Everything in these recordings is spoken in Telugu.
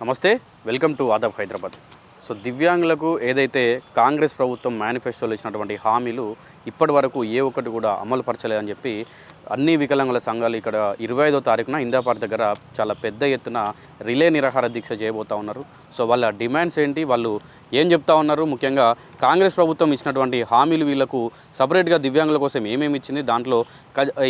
నమస్తే, welcome to Aadab Hyderabad. So దివ్యాంగులకు ఏదైతే కాంగ్రెస్ ప్రభుత్వం మేనిఫెస్టోలో ఇచ్చినటువంటి హామీలు ఇప్పటి వరకు ఏ ఒక్కటి కూడా అమలు పరచలేదని చెప్పి అన్ని వికలాంగుల సంఘాలు ఇక్కడ 25వ తారీఖున ఇందాపార్క్ దగ్గర చాలా పెద్ద ఎత్తున రిలే నిరాహార దీక్ష చేయబోతూ ఉన్నారు. సో వాళ్ళ డిమాండ్స్ ఏంటి, వాళ్ళు ఏం చెప్తా ఉన్నారు, ముఖ్యంగా కాంగ్రెస్ ప్రభుత్వం ఇచ్చినటువంటి హామీలు వీళ్ళకు సపరేట్గా దివ్యాంగుల కోసం ఏమేమి ఇచ్చింది, దాంట్లో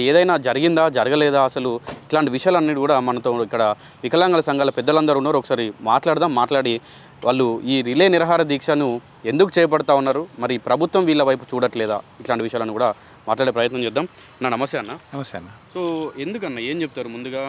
ఏదైనా జరిగిందా జరగలేదా, అసలు ఇట్లాంటి విషయాలన్నీ కూడా మనతో ఇక్కడ వికలాంగుల సంఘాల పెద్దలందరూ ఉన్నారు. ఒకసారి మాట్లాడి వాళ్ళు ఈ రిలే నిరాహార దీక్షను ఎందుకు చేపడతా ఉన్నారు, మరి ప్రభుత్వం వీళ్ళ వైపు చూడట్లేదా, ఇట్లాంటి విషయాలను కూడా మాట్లాడే ప్రయత్నం చేద్దాం. నమస్తే అన్న. నమస్తే అన్న. సో ఎందుకన్నా ఏం చెప్తారు, ముందుగా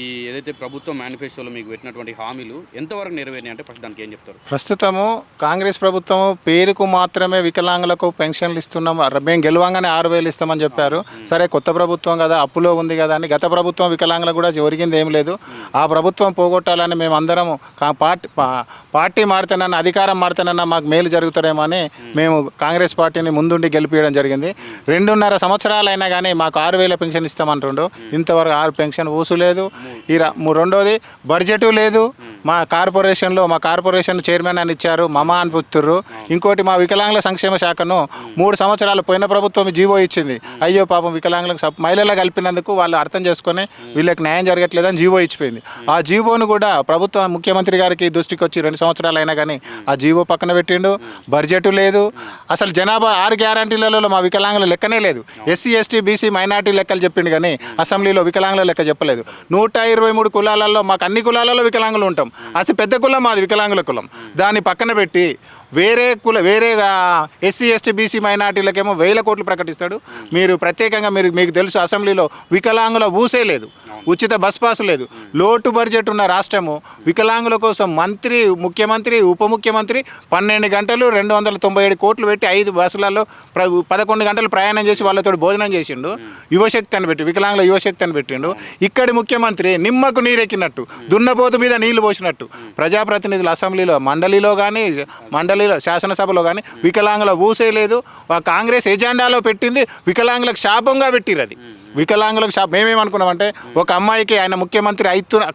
ఈ ఏదైతే ప్రభుత్వం మేనిఫెస్టోలో మీకు పెట్టినటువంటి హామీలు ఎంతవరకు నెరవేరినాయి అంటే ఫస్ట్ దానికి ఏం చెప్తారు? ప్రస్తుతము కాంగ్రెస్ ప్రభుత్వం పేరుకు మాత్రమే వికలాంగులకు పెన్షన్లు ఇస్తున్నాం, మేము గెలవంగానే 6,000 ఇస్తామని చెప్పారు. సరే, కొత్త ప్రభుత్వం కదా, అప్పులో ఉంది కదా అని గత ప్రభుత్వం వికలాంగులకు కూడా ఒరిగింది ఏం లేదు. ఆ ప్రభుత్వం పోగొట్టాలని మేము అందరము పార్టీ మారుతానన్న, అధికారం మారుతానన్న మాకు మేలు జరుగుతారేమో అని మేము కాంగ్రెస్ పార్టీని ముందుండి గెలిపించడం జరిగింది. 2.5 సంవత్సరాలు అయినా కానీ మాకు 6,000 పెన్షన్ ఇస్తామంటుండు. ఇంతవరకు 6 పెన్షన్ ఊసులేదు. రెండోది బడ్జెట్ లేదు. మా కార్పొరేషన్ చైర్మన్ అని ఇచ్చారు, మమ అని పుత్తుర్రు. ఇంకోటి మా వికలాంగుల సంక్షేమ శాఖను 3 సంవత్సరాలు పోయిన ప్రభుత్వం జీవో ఇచ్చింది. అయ్యో పాపం వికలాంగులకు మహిళలు కలిపినందుకు వాళ్ళు అర్థం చేసుకొని వీళ్ళకి న్యాయం జరగట్లేదని జీవో ఇచ్చిపోయింది. ఆ జీవోను కూడా ప్రభుత్వం ముఖ్యమంత్రి గారికి దృష్టికి వచ్చి 2 సంవత్సరాలు అయినా కానీ ఆ జీవో పక్కన పెట్టిండు. బడ్జెట్ లేదు. అసలు జనాభా 6 గ్యారంటీలలో మా వికలాంగుల లెక్కనే లేదు. ఎస్సీ ఎస్టీ బీసీ మైనార్టీ లెక్కలు చెప్పిండు కానీ అసెంబ్లీలో వికలాంగుల లెక్క చెప్పలేదు. 123 కులాలలో మాకు అన్ని కులాలలో వికలాంగులు ఉంటాం. అతి పెద్ద కులం మాది వికలాంగుల కులం. దాన్ని పక్కన పెట్టి వేరే ఎస్సీ ఎస్టీ బీసీ మైనార్టీలకేమో 1,000 కోట్లు ప్రకటిస్తాడు. మీరు ప్రత్యేకంగా మీకు తెలుసు, అసెంబ్లీలో వికలాంగుల ఊసే లేదు, ఉచిత బస్ పాసు లేదు. లోటు బడ్జెట్ ఉన్న రాష్ట్రము వికలాంగుల కోసం ముఖ్యమంత్రి ఉప ముఖ్యమంత్రి 12 గంటలు 297 కోట్లు పెట్టి 5 బస్సులలో 11 గంటలు ప్రయాణం చేసి వాళ్ళతో భోజనం చేసిండు. యువశక్తి అని పెట్టి వికలాంగుల యువశక్తి అని పెట్టిండు. ఇక్కడి ముఖ్యమంత్రి నిమ్మకు నీరెక్కినట్టు, దున్నపోతు మీద నీళ్లు పోసినట్టు ప్రజాప్రతినిధులు అసెంబ్లీలో మండలిలో శాసనసభలో కానీ వికలాంగుల ఊసే లేదు. కాంగ్రెస్ ఎజెండాలో పెట్టింది వికలాంగులకు శాపంగా పెట్టిరు. అది వికలాంగులకు మేమేమనుకున్నామంటే, ఒక అమ్మాయికి ఆయన ముఖ్యమంత్రి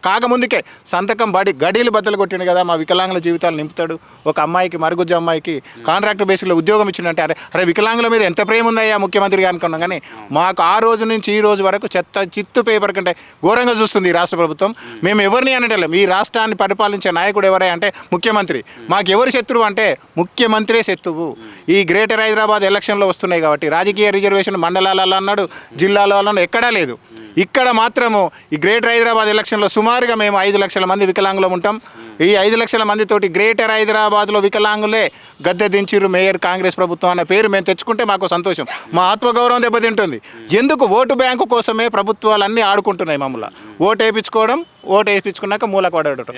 కాకముందుకే సంతకం గడీలు బద్దలు కొట్టిండు కదా, మా వికలాంగుల జీవితాలు నింపుతాడు. ఒక అమ్మాయికి, మరుగుజ్జు అమ్మాయికి కాంట్రాక్ట్ బేసిక్లో ఉద్యోగం ఇచ్చిందంటే అరే వికలాంగుల మీద ఎంత ప్రేమ ఉందయ్యా ముఖ్యమంత్రికి అనుకున్నాం. కానీ మాకు ఆ రోజు నుంచి ఈ రోజు వరకు చిత్తు పేపర్ కంటే ఘోరంగా చూస్తుంది ఈ రాష్ట్ర ప్రభుత్వం. మేము ఎవరిని అనటం, ఈ రాష్ట్రాన్ని పరిపాలించే నాయకుడు ఎవరే అంటే ముఖ్యమంత్రి. మాకు ఎవరు శత్రువు అంటే ముఖ్యమంత్రే శత్రువు. ఈ గ్రేటర్ హైదరాబాద్ ఎలక్షన్లో వస్తున్నాయి కాబట్టి రాజకీయ రిజర్వేషన్ మండలాలలో అన్నాడు, జిల్లాలో ఎక్కడా లేదు. ఇక్కడ మాత్రము ఈ గ్రేటర్ హైదరాబాద్ ఎలక్షన్లో సుమారుగా మేము 5 లక్షల మంది వికలాంగులం ఉంటాం. ఈ 5 లక్షల మందితోటి గ్రేటర్ హైదరాబాద్లో వికలాంగులే గద్దె దించిరు మేయర్ కాంగ్రెస్ ప్రభుత్వం అన్న పేరు మేము తెచ్చుకుంటే మాకు సంతోషం. మా ఆత్మగౌరవం దెబ్బతింటుంది. ఎందుకు ఓటు బ్యాంకు కోసమే ప్రభుత్వాలు అన్నీ ఆడుకుంటున్నాయి. మమ్మల్ని ఓటు వేయించుకున్నాక మూలకొడటం.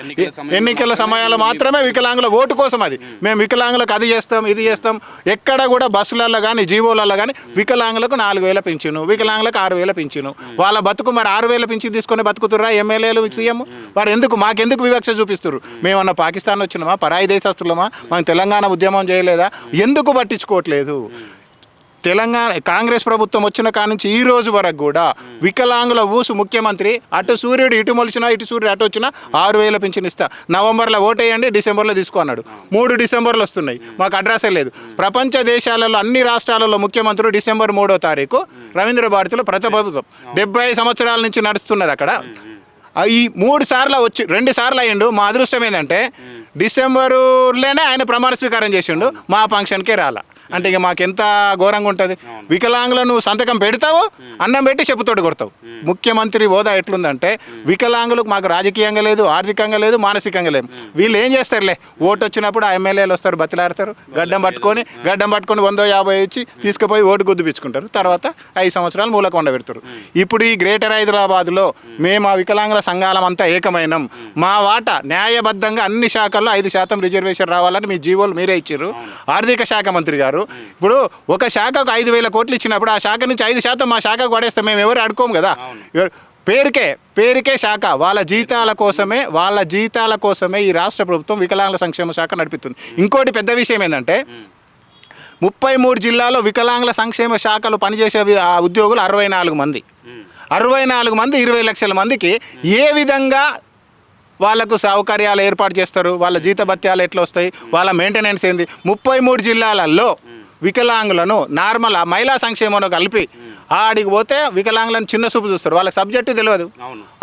ఎన్నికల సమయాల్లో మాత్రమే వికలాంగుల ఓటు కోసం. అది మేము వికలాంగులకు అది చేస్తాం, ఇది చేస్తాం. ఎక్కడ కూడా బస్సులలో కానీ జీవోలలో కానీ వికలాంగులకు 4,000 పింఛను, వికలాంగులకు 6,000 పింఛను. వాళ్ళ బతుకు మరి 6,000 పింఛను తీసుకొని బతుకుతుర్రా ఎమ్మెల్యేలు, సీఎం? వారు మాకెందుకు వివక్ష చూపిస్తున్నారు? మేమన్నా పాకిస్తాన్ వచ్చినామా, పరాయి దేశస్తులమా? మనం తెలంగాణ ఉద్యమం చేయలేదా? ఎందుకు పట్టించుకోవట్లేదు? తెలంగాణ కాంగ్రెస్ ప్రభుత్వం వచ్చిన కాడ నుంచి ఈ రోజు వరకు కూడా వికలాంగుల ఊసు ముఖ్యమంత్రి, అటు సూర్యుడు ఇటు మొలిచినా, ఇటు సూర్యుడు అటు వచ్చినా 6,000 పింఛన్ ఇస్తా, నవంబర్లో ఓటేయండి, డిసెంబర్లో తీసుకో అన్నాడు. 3 డిసెంబర్లు వస్తున్నాయి, మాకు అడ్రస్సే లేదు. ప్రపంచ దేశాలలో అన్ని రాష్ట్రాలలో ముఖ్యమంత్రులు డిసెంబర్ 3వ తారీఖు రవీంద్ర భారతిలో ప్రతి ప్రభుత్వం 70 సంవత్సరాల నుంచి నడుస్తున్నది. అక్కడ ఈ 3 సార్లు వచ్చి 2 సార్లు అయ్యిండు. మా అదృష్టం ఏంటంటే డిసెంబరులోనే ఆయన ప్రమాణ స్వీకారం చేసిండు, మా ఫంక్షన్కే రాలా. అంటే ఇక మాకెంత ఘోరంగా ఉంటుంది. వికలాంగులను సంతకం పెడతావు, అన్నం పెట్టి చెప్పుతోటి కొడతావు. ముఖ్యమంత్రి హోదా ఎట్లుందంటే వికలాంగులకు మాకు రాజకీయంగా లేదు, ఆర్థికంగా లేదు, మానసికంగా లేదు. వీళ్ళు ఏం చేస్తారులే, ఓటు వచ్చినప్పుడు ఆ ఎమ్మెల్యేలు వస్తారు, బతిలాడతారు, గడ్డం పట్టుకొని 100-50 ఇచ్చి తీసుకుపోయి ఓటు గుద్దుపించుకుంటారు. తర్వాత 5 సంవత్సరాలు మూలకొండ పెడతారు. ఇప్పుడు ఈ గ్రేటర్ హైదరాబాద్లో మేము ఆ వికలాంగుల సంఘాలం అంతా ఏకమైనం. మా వాటా న్యాయబద్ధంగా అన్ని శాఖల్లో 5% రిజర్వేషన్ రావాలని మీ జీవోలు మీరే ఇచ్చారు. ఆర్థిక శాఖ మంత్రి గారు ఇప్పుడు ఒక శాఖకు 5,000 కోట్లు ఇచ్చినప్పుడు ఆ శాఖ నుంచి 5% మా శాఖకు పడేస్తే మేము ఎవరు అడుకోము కదా. పేరుకే శాఖ. వాళ్ళ జీతాల కోసమే ఈ రాష్ట్ర ప్రభుత్వం వికలాంగుల సంక్షేమ శాఖ నడిపిస్తుంది. ఇంకోటి పెద్ద విషయం ఏంటంటే 33 జిల్లాలో వికలాంగుల సంక్షేమ శాఖలు పనిచేసే ఉద్యోగులు 64 మంది. 64 మంది 20 లక్షల మందికి ఏ విధంగా వాళ్ళకు సౌకర్యాలు ఏర్పాటు చేస్తారు, వాళ్ళ జీతభత్యాలు ఎట్లా వస్తాయి, వాళ్ళ మెయింటెనెన్స్ ఏంది. 33 జిల్లాలలో వికలాంగులను నార్మల్ మహిళా సంక్షేమంలో కలిపి ఆడికి పోతే వికలాంగులను చిన్న చూపు చూస్తారు, వాళ్ళకి సబ్జెక్టు తెలియదు.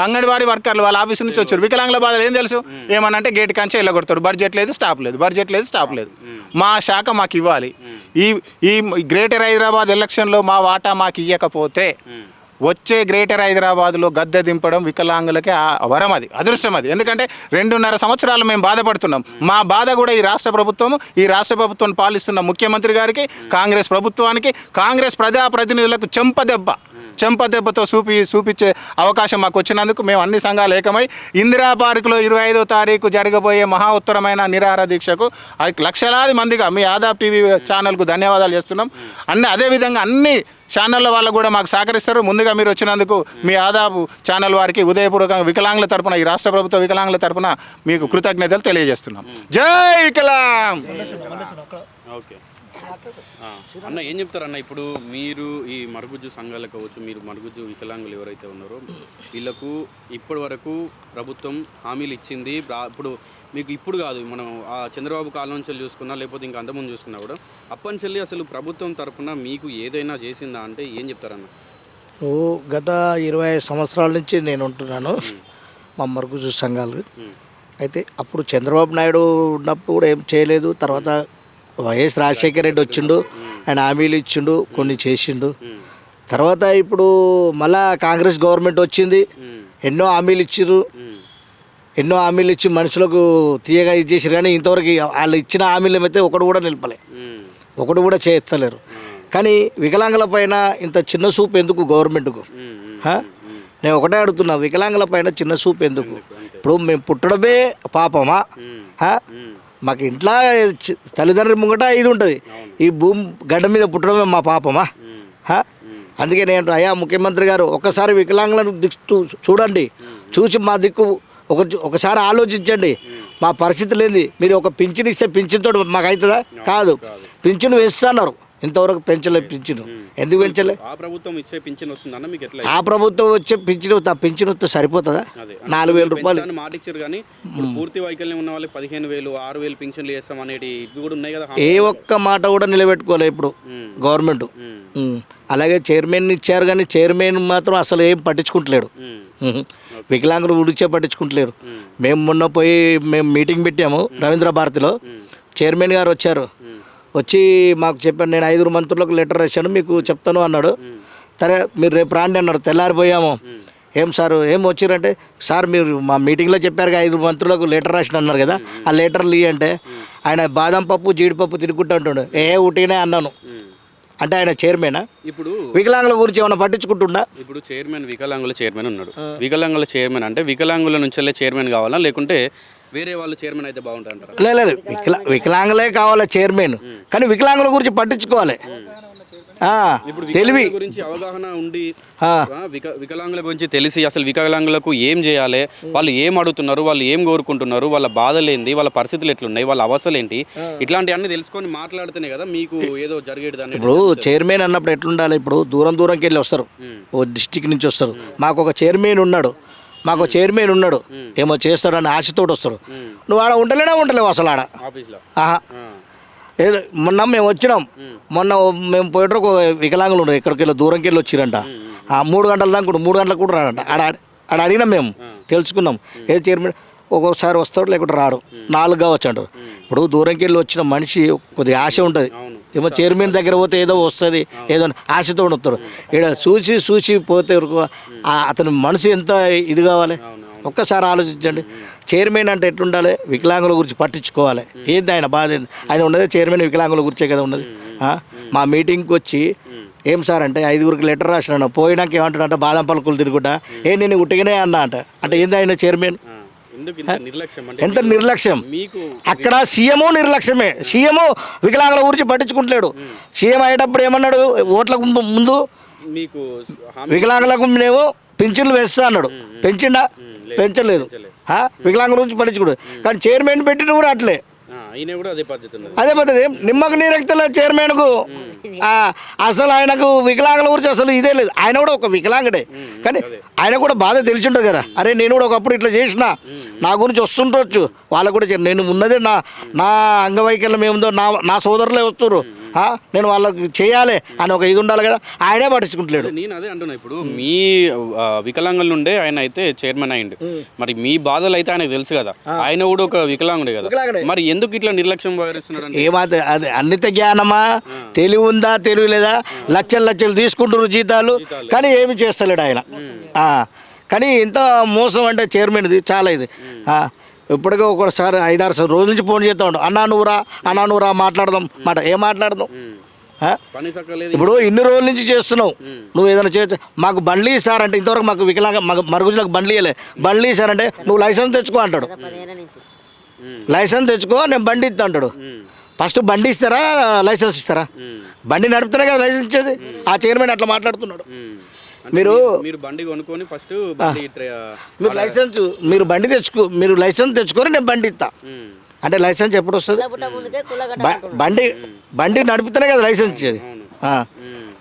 అంగన్వాడీ వర్కర్లు వాళ్ళ ఆఫీస్ నుంచి వచ్చారు, వికలాంగుల బాధలు ఏం తెలుసు, ఏమనంటే గేట్ కంచె వెళ్ళగొడతారు, బడ్జెట్ లేదు స్టాప్ లేదు, బడ్జెట్ లేదు స్టాప్ లేదు. మా శాఖ మాకు ఇవ్వాలి. ఈ గ్రేటర్ హైదరాబాద్ ఎలక్షన్లో మా వాటా మాకు ఇవ్వకపోతే వచ్చే గ్రేటర్ హైదరాబాద్లో గద్దె దింపడం వికలాంగులకి వరం, అది అదృష్టం. అది ఎందుకంటే 2.5 సంవత్సరాలు మేము బాధపడుతున్నాం. మా బాధ కూడా ఈ రాష్ట్ర ప్రభుత్వం పాలిస్తున్న ముఖ్యమంత్రి గారికి, కాంగ్రెస్ ప్రభుత్వానికి, కాంగ్రెస్ ప్రజాప్రతినిధులకు చెంపదెబ్బతో చూపించే అవకాశం మాకు వచ్చినందుకు మేము అన్ని సంఘాలు ఏకమై ఇందిరా పార్కులో 25వ తారీఖు జరగబోయే మహా ఉత్తరమైన నిరాహార దీక్షకు లక్షలాది మందిగా మీ ఆదాబ్ టీవీ ఛానల్కు ధన్యవాదాలు చేస్తున్నాం. అదేవిధంగా అన్ని ఛానళ్ళ వాళ్ళు కూడా మాకు సహకరిస్తారు. ముందుగా మీరు వచ్చినందుకు మీ ఆదాబు ఛానల్ వారికి ఉదయపూర్వకంగా వికలాంగుల తరపున, ఈ రాష్ట్ర ప్రభుత్వ వికలాంగుల తరపున మీకు కృతజ్ఞతలు తెలియజేస్తున్నాం. జై వికలాంగ్. ఓకే అన్న, ఏం చెప్తారన్న? ఇప్పుడు మీరు ఈ మరుగుజ్జు సంఘాలకు కావచ్చు, మీరు మరుగుజ్జు వికలాంగులు ఎవరైతే ఉన్నారో వీళ్ళకు ఇప్పటి వరకు ప్రభుత్వం హామీలు ఇచ్చింది. ఇప్పుడు మీకు ఇప్పుడు కాదు, మనం ఆ చంద్రబాబు కాలం నుంచి చూసుకున్నా, లేకపోతే ఇంకా అంతకుముందు చూసుకున్నా కూడా అప్పనిచెల్లి అసలు ప్రభుత్వం తరఫున మీకు ఏదైనా చేసిందా అంటే ఏం చెప్తారన్న? గత 25 సంవత్సరాల నుంచి నేను ఉంటున్నాను మా మరుగుజ్జు సంఘాలు. అయితే అప్పుడు చంద్రబాబు నాయుడు ఉన్నప్పుడు కూడా ఏం చేయలేదు. తర్వాత వైఎస్ రాజశేఖర రెడ్డి వచ్చిండు, ఆయన హామీలు ఇచ్చిండు, కొన్ని చేసిండు. తర్వాత ఇప్పుడు మళ్ళా కాంగ్రెస్ గవర్నమెంట్ వచ్చింది, ఎన్నో హామీలు ఇచ్చి మనుషులకు తీయగా ఇచ్చేసారు. కానీ ఇంతవరకు వాళ్ళు ఇచ్చిన హామీలు అయితే ఒకటి కూడా నిలపలే, ఒకటి కూడా చేస్తలేరు. కానీ వికలాంగుల పైన ఇంత చిన్న చూపు ఎందుకు గవర్నమెంట్కు? నేను ఒకటే అడుగుతున్నా, వికలాంగుల పైన చిన్న చూపు ఎందుకు? ఇప్పుడు మేము పుట్టడమే పాపమా? మాకు ఇంట్లో తల్లిదండ్రుల ముంగట ఇది ఉంటుంది, ఈ భూమి గడ్డ మీద పుట్టడమే మా పాపమా? అందుకే నేను అయ్యా ముఖ్యమంత్రి గారు ఒక్కసారి వికలాంగులను చూడండి, చూసి మా దిక్కు ఒకసారి ఆలోచించండి. మా పరిస్థితి లేని మీరు ఒక పింఛన్ ఇస్తే పింఛన్తో మాకు అవుతుందా? కాదు. పింఛను వేస్తున్నారు, ఇంతవరకు పెంచలేదు. పింఛను ఎందుకు పెంచలే? ఆ ప్రభుత్వం ఇచ్చే పింఛన్ వస్తుందన్న మీకు ఎట్లా? ఆ ప్రభుత్వం వచ్చే పింఛన్ వస్తే సరిపోతుందా? 4,000 రూపాయలు మాట ఇచ్చారు. కానీ పూర్తి వైకల్యం ఉన్న వాళ్ళకి 15,000, 6,000 పింఛన్లు చేస్తాం అనేవి ఇవి కూడా ఉన్నాయి కదా. ఏ ఒక్క మాట కూడా నిలబెట్టుకోలేదు ఇప్పుడు గవర్నమెంట్. అలాగే చైర్మన్ ఇచ్చారు, కానీ చైర్మన్ మాత్రం అసలు ఏం పట్టించుకుంటలేడు, వికలాంగులు గురించే పట్టించుకుంటలేరు. మొన్న మేము మీటింగ్ పెట్టాము రవీంద్ర భారతిలో. చైర్మన్ గారు వచ్చారు, వచ్చి మాకు చెప్పాను, నేను 5 మంత్రులకు లెటర్ రాశాను, మీకు చెప్తాను అన్నాడు. సరే మీరు రేపు రాండి అన్నారు. తెల్లారిపోయాము. ఏం సార్ ఏం వచ్చారంటే, సార్ మీరు మా మీటింగ్లో చెప్పారు 5 మంత్రులకు లెటర్ రాసిన అన్నారు కదా, ఆ లెటర్లు ఇవ్వంటే ఆయన బాదం పప్పు జీడిపప్పు తినుకుంటూ అంటుండు. ఉట్టినే అన్నాను. అంటే ఆయన చైర్మనా? ఇప్పుడు వికలాంగుల గురించి ఏమైనా పట్టించుకుంటుండా? ఇప్పుడు వికలాంగుల చైర్మన్ ఉన్నాడు. వికలాంగుల చైర్మన్ అంటే వికలాంగుల నుంచి చైర్మన్ కావాలా, లేకుంటే వేరే వాళ్ళు చైర్మన్ అయితే బాగుంటారు? లేదు, వికలాంగులే కావాలి చైర్మన్, కానీ వికలాంగుల గురించి పట్టించుకోవాలి. తెలివి గురించి అవగాహన ఉండి వికలాంగుల గురించి తెలిసి అసలు వికలాంగులకు ఏం చేయాలి, వాళ్ళు ఏం అడుగుతున్నారు, వాళ్ళు ఏం కోరుకుంటున్నారు, వాళ్ళ బాధలు ఏంది, వాళ్ళ పరిస్థితులు ఎట్లున్నాయి, వాళ్ళ అవసరాలు ఏంటి, ఇట్లాంటివన్నీ తెలుసుకొని మాట్లాడితేనే కదా మీకు ఏదో జరిగేది. ఇప్పుడు చైర్మన్ అన్నప్పుడు ఎట్లుండాలి? ఇప్పుడు దూరంకి వెళ్ళి వస్తారు, ఓ డిస్టిక్ నుంచి వస్తారు. మాకు ఒక చైర్మన్ ఉన్నాడు, ఏమో చేస్తాడని ఆశతోటి వస్తాడు. నువ్వు ఆడ ఉండలేవు అసలు ఆడ. మొన్న మేము వచ్చినాం, మేము పోయేటప్పుడు ఒక వికలాంగులు ఉన్నారు, ఎక్కడికి వెళ్ళి దూరంకి వెళ్ళి వచ్చిరంట. 3 గంటల దాకా 3 గంటలకు కూడా రాడంట. ఆడ అడిగినాం, మేము తెలుసుకున్నాం. ఏ చైర్మన్ ఒక్కొక్కసారి వస్తాడు, లేకుంటే రాడు, 4 కావచ్చు అంటారు. ఇప్పుడు దూరంకి వెళ్ళి వచ్చిన మనిషి కొద్దిగా ఆశ ఉంటుంది, ఏమో చైర్మన్ దగ్గర పోతే ఏదో వస్తుంది, ఏదో ఆశతో వస్తారు. ఇక్కడ చూసి పోతే అతని మనసు ఎంత ఇది కావాలి, ఒక్కసారి ఆలోచించండి. చైర్మన్ అంటే ఎట్లుండాలి? వికలాంగుల గురించి పట్టించుకోవాలి. ఏంది ఆయన బాధ? ఆయన ఉన్నదే చైర్మన్ వికలాంగుల గురించే కదా ఉన్నది. మా మీటింగ్కి వచ్చి ఏం సార్ అంటే 5గురికి లెటర్ రాసినాను, పోయినాక ఏమంటాడంటే బాదం పలుకులు తిరుగుతా, నేను ఉట్టిగానే అన్నా అంటే ఏంది ఆయన చైర్మన్? ఎంత నిర్లక్ష్యం! అక్కడ సీఎం నిర్లక్ష్యమే. సీఎం వికలాంగుల గురించి పట్టించుకుంటలేడు. సీఎం అయ్యేటప్పుడు ఏమన్నాడు? ఓట్లకు ముందు వికలాంగులకు మేము పింఛన్లు వేస్తా అన్నాడు. పెంచిండా? పెంచలేదు. వికలాంగుల గురించి పట్టించుకోడు. కానీ చైర్మన్ పెట్టిన కూడా అట్లే అయినా కూడా అదే పద్ధతి ఉన్నది. అదే పద్ధతి. నిమ్మకు నీరెక్తలే చైర్మన్కు అసలు ఆయనకు వికలాంగుల గురించి అసలు ఇదే లేదు. ఆయన కూడా ఒక వికలాంగుడే, కానీ ఆయన కూడా బాధ తెలిసి ఉంటుంది కదా. అరే నేను కూడా ఒకప్పుడు ఇట్లా చేసిన, నా గురించి వస్తుండొచ్చు వాళ్ళకు కూడా నేను ఉన్నదే నా అంగవైకల్యం ఏముందో నా సోదరులే వస్తున్నారు, నేను వాళ్ళకి చేయాలి అని ఒక ఇది ఉండాలి కదా. ఆయనే పట్టించుకుంటలేడు. నేను అదే అంటున్నా, ఇప్పుడు మీ వికలాంగుల నుండే ఆయన అయితే చైర్మన్ అయ్యిండు, మరి మీ బాధలు అయితే ఆయనకు తెలుసు కదా. ఆయన కూడా ఒక వికలాంగుడే కదా, మరి ఎందుకు ఇట్లా నిర్లక్ష్యం వహిస్తున్నాడు? ఏమాది అది అన్నిత జ్ఞానమా, తెలివి ఉందా తెలివి లేదా, లక్షలు తీసుకుంటున్నారు జీతాలు, కానీ ఏమి చేస్తలేడు ఆయన. కానీ ఇంత మోసం అంటే చైర్మన్ది చాలా ఇది. ఇప్పటికే ఒకసారి 5-6 రోజుల నుంచి ఫోన్ చేస్తా ఉండు, అన్నా నువ్వురా మాట్లాడదాం ఏం మాట్లాడదాం. ఇప్పుడు ఇన్ని రోజుల నుంచి చేస్తున్నావు, నువ్వు ఏదైనా చేస్తే మాకు బండ్లు ఇస్తారంటే, ఇంతవరకు మాకు మాకు మరుగుజులకు బండ్లు ఇవ్వలే, బండ్లు ఇస్తారంటే నువ్వు లైసెన్స్ తెచ్చుకో అంటాడు. లైసెన్స్ తెచ్చుకో నేను బండి ఇస్తా అంటాడు. ఫస్ట్ బండి ఇస్తారా లైసెన్స్ ఇస్తారా? బండి నడుపుతారే కదా లైసెన్స్ ఇచ్చేది. ఆ చైర్మన్ అట్లా మాట్లాడుతున్నాడు. మీరు బండి కొనుక్కొని ఫస్ట్ మీరు లైసెన్స్ తెచ్చుకొని నేను బండి ఇస్తా అంటే లైసెన్స్ ఎప్పుడు వస్తుంది? బండి నడుపుతానే కదా లైసెన్స్ ఇచ్చేది.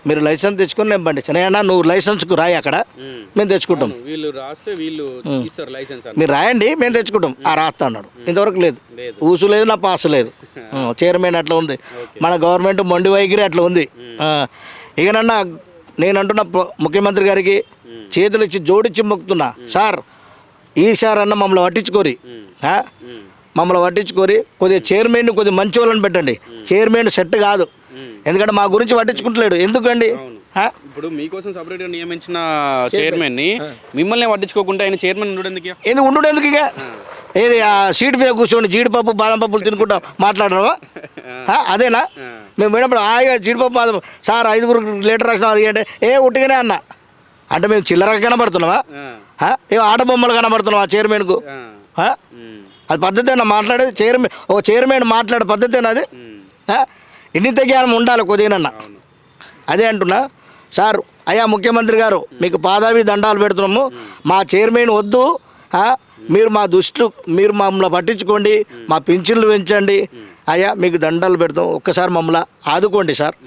మీరు లైసెన్స్ తెచ్చుకొని నేను బండి ఇస్తాను. అన్నా నువ్వు లైసెన్స్కు రాయి, అక్కడ మేము తెచ్చుకుంటాం. మీరు రాయండి మేము తెచ్చుకుంటాం. రాస్తా అన్నాడు. ఇంతవరకు లేదు, ఊసు లేదు, నా పాసు లేదు. చైర్మన్ అట్లా ఉంది, మన గవర్నమెంట్ మొండి వైఖరి అట్లా ఉంది. ఇకనన్నా నేను అంటున్నా ముఖ్యమంత్రి గారికి చేతులు ఇచ్చి జోడించి మొక్కుతున్నా, సార్ ఈసారి అన్న మమ్మల్ని పట్టించుకోరి కొద్దిగా చైర్మన్ కొద్దిగా మంచి వాళ్ళని పెట్టండి. చైర్మన్ సెట్ కాదు, ఎందుకంటే మా గురించి పట్టించుకుంటలేడు. ఎందుకండి? ఇప్పుడు మీకోసం సపరేట్గా నియమించిన చైర్మన్ ని మిమ్మల్ని పట్టించుకోకుండా ఆయన చైర్మన్ ఉండు ఎందుకు ఇక ఏది ఆ సీట్ మీద కూర్చోండి జీడిపప్పు బాదం పప్పులు తినుకుంటా మాట్లాడరావా? అదేనా? మేము పోయినప్పుడు హాయిగా జీడిపప్పు బాదం సార్ 5 లీటర్ రాసిన అంటే ఉట్టిగానే అన్న అంటే మేము చిల్లరగా కనబడుతున్నావా? ఏ ఆట బొమ్మలు కనబడుతున్నావా చైర్మన్కు? అది పద్ధతి అయినా మాట్లాడేది? చైర్మన్ మాట్లాడే పద్ధతి అయినా అది? ఇన్నిత జ్ఞానం ఉండాలి కొద్దిగానన్నా. అదే అంటున్నా సార్, అయ్యా ముఖ్యమంత్రి గారు మీకు పాదావి దండాలు పెడుతున్నాము, మా చైర్మన్ వద్దు, మీరు మీరు మమ్మల్ని పట్టించుకోండి, మా పింఛన్లు పెంచండి, అయ్యా మీకు దండాలు పెడతాం, ఒక్కసారి మమ్మల్ని ఆదుకోండి సార్.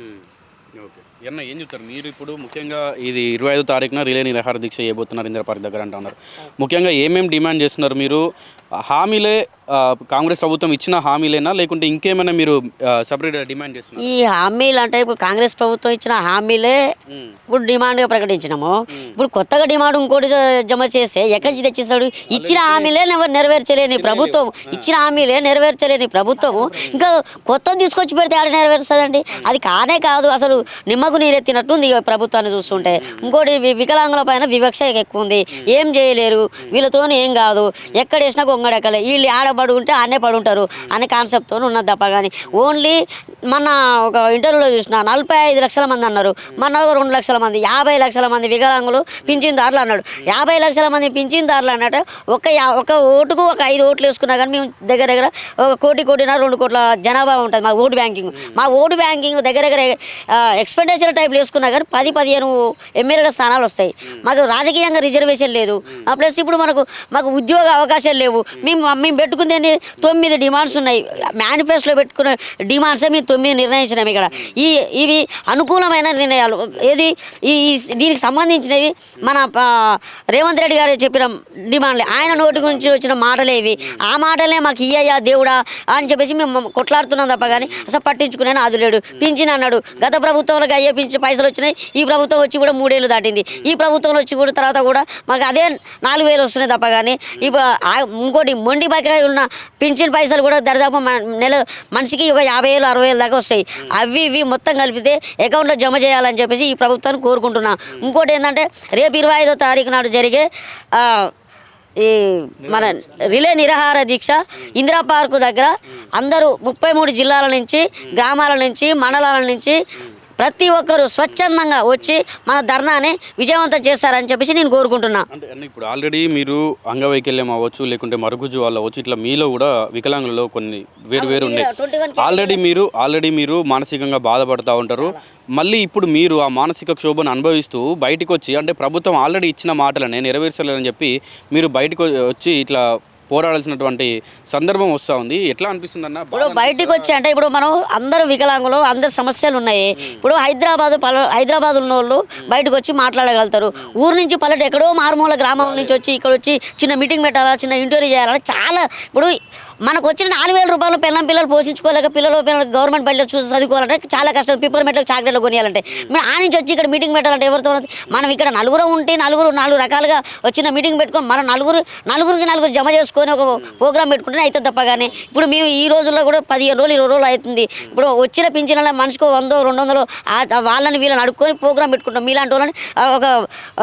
అన్న ఏం చెప్తారు మీరు? ఇప్పుడు ముఖ్యంగా ఇది 25వ తారీఖున రిలే నిరాహార దీక్ష చేయబోతున్నారు ఇందిరా పార్క్ దగ్గర అంటున్నారు. ముఖ్యంగా ఏమేమి డిమాండ్ చేస్తున్నారు మీరు? హామీలే కాంగ్రెస్ ప్రభుత్వం ఇచ్చిన హామీలేనా, లేకుంటే ఇంకేమైనా మీరు సపరేట్ డిమాండ్ చేస్తున్నారు? ఈ హామీలు అంటే ఇప్పుడు కాంగ్రెస్ ప్రభుత్వం ఇచ్చిన హామీలే ఇప్పుడు డిమాండ్గా ప్రకటించినాము. ఇప్పుడు కొత్తగా డిమాండ్ ఇంకోటి జమ చేస్తే ఎక్కడి నుంచి తెచ్చిస్తాడు? ఇచ్చిన హామీలే నెరవేర్చలేని ప్రభుత్వం, ఇచ్చిన హామీలే నెరవేర్చలేని ప్రభుత్వము ఇంకా కొత్తది తీసుకొచ్చి పెడితే ఆడ నెరవేరుస్తుందండి? అది కానే కాదు. అసలు నిమ్మకు నీరెత్తినట్టుంది ప్రభుత్వాన్ని చూస్తుంటే. ఇంకోటి వికలాంగుల పైన వివక్ష ఎక్కువ ఉంది, ఏం చేయలేరు, వీళ్ళతో ఏం కాదు, ఎక్కడ వేసినా గొంగడెక్కలే, వీళ్ళు ఆడబడి ఉంటే ఆనే పడి ఉంటారు అనే కాన్సెప్ట్తో ఉన్నది తప్ప. కానీ ఓన్లీ మన ఒక ఇంటర్వ్యూలో చూసిన 45 లక్షల మంది అన్నారు, మన 2 లక్షల మంది, 50 లక్షల మంది వికలాంగులు పింఛన్దారులు అన్నాడు. 50 లక్షల మంది పింఛన్దారులు అన్నట్టు ఒక ఓటుకు ఒక 5 ఓట్లు వేసుకున్నా కానీ మేము దగ్గర 1 కోటిన్నర 2 కోట్ల జనాభా ఉంటుంది మా ఓటు బ్యాంకింగ్. మా ఓటు బ్యాంకింగ్ దగ్గర ఎక్స్పెండిచర్ టైప్లు వేసుకున్నా కానీ 10-15 ఎమ్మెల్యేల స్థానాలు వస్తాయి. మాకు రాజకీయంగా రిజర్వేషన్ లేదు, ప్లస్ ఇప్పుడు మాకు ఉద్యోగ అవకాశాలు లేవు. మేము పెట్టుకుంది 9 డిమాండ్స్ ఉన్నాయి. మేనిఫెస్టోలో పెట్టుకున్న డిమాండ్సే మేము 9 నిర్ణయించినాం. ఇక్కడ ఇవి అనుకూలమైన నిర్ణయాలు. ఏది దీనికి సంబంధించినవి మన రేవంత్ రెడ్డి గారు చెప్పిన డిమాండ్లే, ఆయన నోటి గురించి వచ్చిన మాటలే ఇవి. ఆ మాటలే మాకు ఇయ్యా దేవుడా అని చెప్పేసి మేము కొట్లాడుతున్నాం తప్ప కానీ అసలు పట్టించుకునే నాదు లేడు. పింఛన్ అన్నాడు, గత ప్రభుత్వంలో అయ్యే పింఛన్ పైసలు వచ్చినాయి, ఈ ప్రభుత్వం వచ్చి కూడా 3 ఏళ్ళు దాటింది. ఈ ప్రభుత్వంలో వచ్చి కూడా తర్వాత కూడా మాకు అదే 4,000 వస్తున్నాయి తప్ప కానీ ఇంకోటి మొండి బకాయి ఉన్న పింఛన్ పైసలు కూడా దరిదాపు మనిషికి ఒక 50,000-60,000 దాకా వస్తాయి. ఇవి మొత్తం కలిపితే అకౌంట్లో జమ చేయాలని చెప్పేసి ఈ ప్రభుత్వాన్ని కోరుకుంటున్నా. ఇంకోటి ఏంటంటే రేపు 25వ తారీఖు నాడు జరిగే ఈ మన రిలే నిరాహార దీక్ష ఇందిరా పార్కు దగ్గర అందరూ 33 జిల్లాల నుంచి, గ్రామాల నుంచి, మండలాల నుంచి ప్రతి ఒక్కరు స్వచ్ఛందంగా వచ్చి మన ధర్నాని విజయవంతం చేస్తారని చెప్పేసి నేను కోరుకుంటున్నా. అంటే ఇప్పుడు ఆల్రెడీ మీరు అంగవైకల్యం అవ్వచ్చు, లేకుంటే మరుగుజ్జు వాళ్ళు అవ్వచ్చు, ఇట్లా మీలో కూడా వికలాంగులలో కొన్ని వేరు ఉన్నాయి. ఆల్రెడీ మీరు మానసికంగా బాధపడుతూ ఉంటారు. మళ్ళీ ఇప్పుడు మీరు ఆ మానసిక క్షోభను అనుభవిస్తూ బయటకు వచ్చి, అంటే ప్రభుత్వం ఆల్రెడీ ఇచ్చిన మాటలనే నెరవేర్చలేదని చెప్పి మీరు బయటకు వచ్చి ఇట్లా పోరాడాల్సినటువంటి సందర్భం వస్తూ ఉంది. ఎట్లా అనిపిస్తుంది అన్న? ఇప్పుడు బయటికి వచ్చి అంటే ఇప్పుడు మనం అందరు వికలాంగులు, అందరు సమస్యలు ఉన్నాయి. ఇప్పుడు హైదరాబాద్ ఉన్న వాళ్ళు బయటకు వచ్చి మాట్లాడగలుగుతారు. ఊరు నుంచి పల్లెటూరు ఎక్కడో మారుమూల గ్రామం నుంచి వచ్చి ఇక్కడ వచ్చి చిన్న మీటింగ్ పెట్టాలా, చిన్న ఇంటర్వ్యూ చేయాలని చాలా ఇప్పుడు మనకు వచ్చిన 4,000 రూపాయలు పిల్లలు పోషించుకోలేక పిల్లలు గవర్నమెంట్ బయట చూసి చదువుకోవాలంటే చాలా కష్టం. పిప్పర్మెంట్లకు చాక్లెట్లు కొనియాలంటే మేము ఆ నుంచి వచ్చి ఇక్కడ మీటింగ్ పెట్టాలంటే ఎవరితో మనం ఇక్కడ నలుగురు ఉంటే నాలుగు రకాలుగా వచ్చిన మీటింగ్ పెట్టుకొని మనం నలుగురికి జమ చేసుకొని ఒక ప్రోగ్రామ్ పెట్టుకుంటేనే అయితే తప్ప. కానీ ఇప్పుడు మేము ఈ రోజుల్లో కూడా 15 రోజులు 20 రోజులు అవుతుంది. ఇప్పుడు వచ్చిన పింఛన్ల మనిషికి 100 200 వాళ్ళని వీళ్ళని అడుక్కొని ప్రోగ్రామ్ పెట్టుకుంటాం. మీలాంటి వాళ్ళని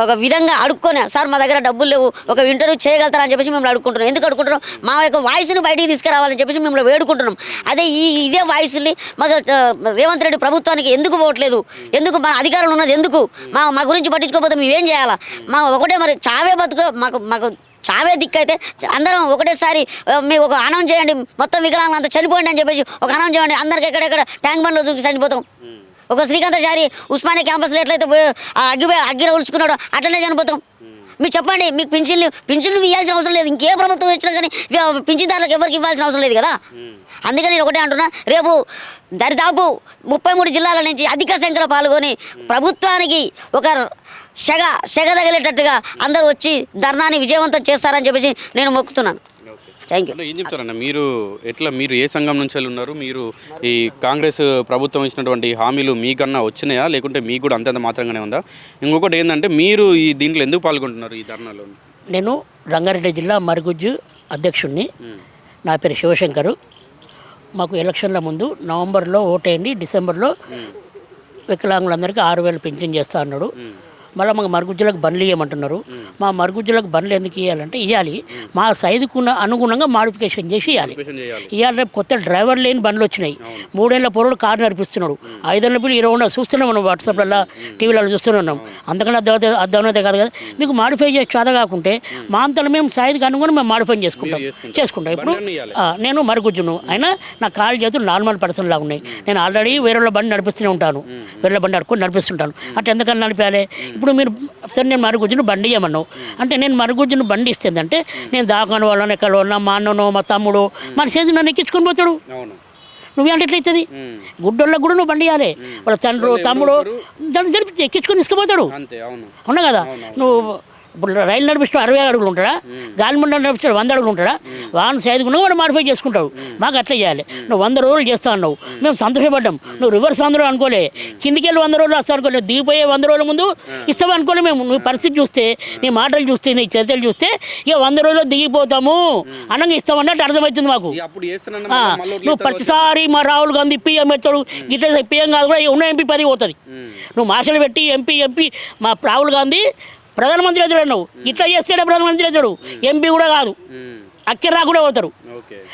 ఒక విధంగా అడుక్కొని సార్ మా దగ్గర డబ్బులు లేవు, ఒక ఇంటర్వ్యూ చేయగలుగుతారా అని చెప్పేసి మేము అడుక్కుంటున్నాం. ఎందుకు అడుక్కుంటున్నాం? మా యొక్క వాయిస్ని బయటికి తీసుకురావాలని చెప్పేసి మిమ్మల్ని వేడుకుంటున్నాం. అదే ఇదే వాయిస్ని మాకు రేవంత్ రెడ్డి ప్రభుత్వానికి ఎందుకు పోవట్లేదు, ఎందుకు మన అధికారులు ఉన్నది ఎందుకు మా గురించి పట్టించుకోకపోతే మేమేం చేయాలా? మా ఒకటే మరి చావే బతుకు మాకు చావే దిక్కైతే అందరం ఒకటేసారి మీకు ఒక అనౌన్స్ చేయండి, మొత్తం వికలాంగులు అంతా చనిపోండి అని చెప్పేసి ఒక అనౌన్స్ చేయండి. అందరికి ఎక్కడెక్కడ ట్యాంక్ బండ్లో దూకి చనిపోతాం. ఒక శ్రీకాంతాచారి ఉస్మానియా క్యాంపస్లో ఎట్లయితే అగ్గిర ఉలుచుకున్నాడో అట్లనే చనిపోతాం. మీరు చెప్పండి, మీకు పింఛన్లు ఇవ్వాల్సిన అవసరం లేదు. ఇంకే ప్రభుత్వం ఇచ్చినా కానీ పింఛన్దారులకు ఎవరికి ఇవ్వాల్సిన అవసరం లేదు కదా. అందుకని నేను ఒకటే అంటున్నా, రేపు దరిదాపు 33 జిల్లాల నుంచి అధిక సంఖ్యలో పాల్గొని ప్రభుత్వానికి ఒక సెగ తగిలేటట్టుగా అందరూ వచ్చి ధర్నాన్ని విజయవంతం చేస్తారని చెప్పేసి నేను మొక్కుతున్నాను. Thank you. ఏం చెప్తారన్న మీరు ఏ సంఘం నుంచి ఉన్నారు? మీరు ఈ కాంగ్రెస్ ప్రభుత్వం ఇచ్చినటువంటి హామీలు మీకన్నా వచ్చినాయా, లేకుంటే మీకు కూడా అంతంత మాత్రంగానే ఉందా? ఇంకొకటి ఏంటంటే మీరు ఈ దీంట్లో ఎందుకు పాల్గొంటున్నారు ఈ ధర్నాలో? నేను రంగారెడ్డి జిల్లా మరుగుజ్జు అధ్యక్షుడిని. నా పేరు శివశంకరు. మాకు ఎలక్షన్ల ముందు నవంబర్లో ఓటేయండి, డిసెంబర్లో వికలాంగులందరికీ 6,000 పింఛన్ చేస్తా అన్నాడు. మళ్ళీ మాకు మరుగుజ్జులకు బండ్లు ఇవ్వమంటున్నారు. మా మరుగుజ్జులకు బండ్లు ఎందుకు ఇవ్వాలంటే ఇవ్వాలి, మా సైజుకు అనుగుణంగా మాడిఫికేషన్ చేసి ఇవ్వాలి. ఇవాళ రేపు కొత్త డ్రైవర్ లేని బండ్లు వచ్చినాయి. 3 ఏళ్ల పొరలు కారు నడిపిస్తున్నాడు. 5 ఏళ్ళ పిల్లలు 20 చూస్తున్నాం మనం, వాట్సాప్లలో టీవీలలో చూస్తున్నాం. అందుకని అర్థమైతే కాదు కదా. మీకు మాడిఫై చేసి చేత కాకుంటే మా అంతలో మేము సైజుకి అనుగుణంగా మేము మాడిఫై చేసుకుంటాం. ఇప్పుడు నేను మరుగుజ్జును అయినా నా కాలు చేతులు నార్మల్ పర్సన్ లాగా ఉన్నాయి. నేను ఆల్రెడీ వేరే బండి నడిపిస్తూనే ఉంటాను, వేరే బండి అడుక్కొని నడిపిస్తుంటాను. అట్లా ఎందుకని నడిపాలి? ఇప్పుడు మీరు సరే నేను మరుగుజ్జును బండి ఇవ్వమన్నావు అంటే నేను మరుగుజ్జును బండి ఇస్తుందంటే నేను దాకాని వాళ్ళని ఎక్కడ ఉన్నా మా అన్ననో మా తమ్ముడు మన చేసి నన్ను ఎక్కించుకొని పోతాడు. నువ్వేంటే ఎట్లయితుంది? గుడ్డోళ్ళకు కూడా నువ్వు బండి ఇవ్వాలి. వాళ్ళ తండ్రి తమ్ముడు దాన్ని జరిపి ఎక్కించుకొని తీసుకుపోతాడు. అవునా కదా? నువ్వు ఇప్పుడు రైలు నడిపిస్తాడు 60 అడుగులు ఉంటాడా, గాలిమండ నడిపిస్తాడు 100 అడుగులు ఉంటాడా? వాహనం సైదుకున్నా వాడు మాడిఫై చేసుకుంటాడు. మాకు అట్లా చేయాలి. నువ్వు 100 రోజులు చేస్తా అన్నావు, మేము సంతోషపడ్డాం. నువ్వు రివర్స్ 100 రోజులు అనుకోలే, కిందికి వెళ్ళి 100 రోజులు వస్తా అనుకోలేదు, దిగిపోయే 100 రోజుల ముందు ఇస్తావు అనుకోలే. మేము నువ్వు పరిస్థితి చూస్తే, నీ మాటలు చూస్తే, నీ చేతులు చూస్తే ఇక 100 రోజులు దిగిపోతాము అన్నగా ఇస్తామన్నట్టు అర్థమవుతుంది మాకు. నువ్వు ప్రతిసారి మా రాహుల్ గాంధీ పిఎం ఎత్తాడు, గిట్ల పిఎం కాదు కూడా ఉన్న ఎంపీ 10 పోతుంది. నువ్వు మాటలు పెట్టి ఎంపీ మా రాహుల్ గాంధీ ప్రధానమంత్రి అవుతాడు. నువ్వు ఇట్లా చేస్తేనే ప్రధానమంత్రి అవుతాడు, ఎంపీ కూడా కాదు, అక్కరా కూడా పోతారు.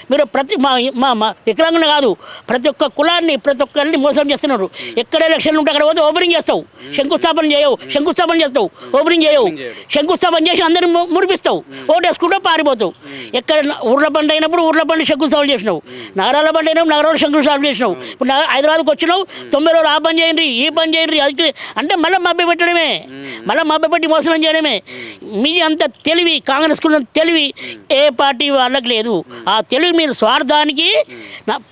మీరు ప్రతి మా వికలాంగులు కాదు, ప్రతి ఒక్క కులాన్ని ప్రతి ఒక్కరిని మోసం చేస్తున్నారు. ఎక్కడ ఎలక్షన్లు ఉంటే అక్కడ పోతే ఓపెనింగ్ చేస్తావు, శంకుస్థాపన చేస్తావు, ఓపెనింగ్ చేయవు, శంకుస్థాపన చేసి అందరిని మురిపిస్తావు, ఓటేసుకుంటూ పారిపోతావు. ఎక్కడ ఊర్ల బండి అయినప్పుడు ఊర్ల బండి శంకుస్థాపన చేసినావు, నగరాల బండి అయినప్పుడు నగరాలు శంకుస్థాపన చేసినావు. ఇప్పుడు హైదరాబాద్కి వచ్చినావు 90 రోజులు ఆ పని చేయండి ఈ పని చేయండి అది అంటే మళ్ళీ మభ్య పెట్టడమే, మళ్ళీ మభ్య పెట్టి మోసం చేయడమే. మీ అంత తెలివి కాంగ్రెస్ తెలివి ఏ పార్టీ వాళ్ళకి లేదు. ఆ తెలివి మీరు స్వార్థానికి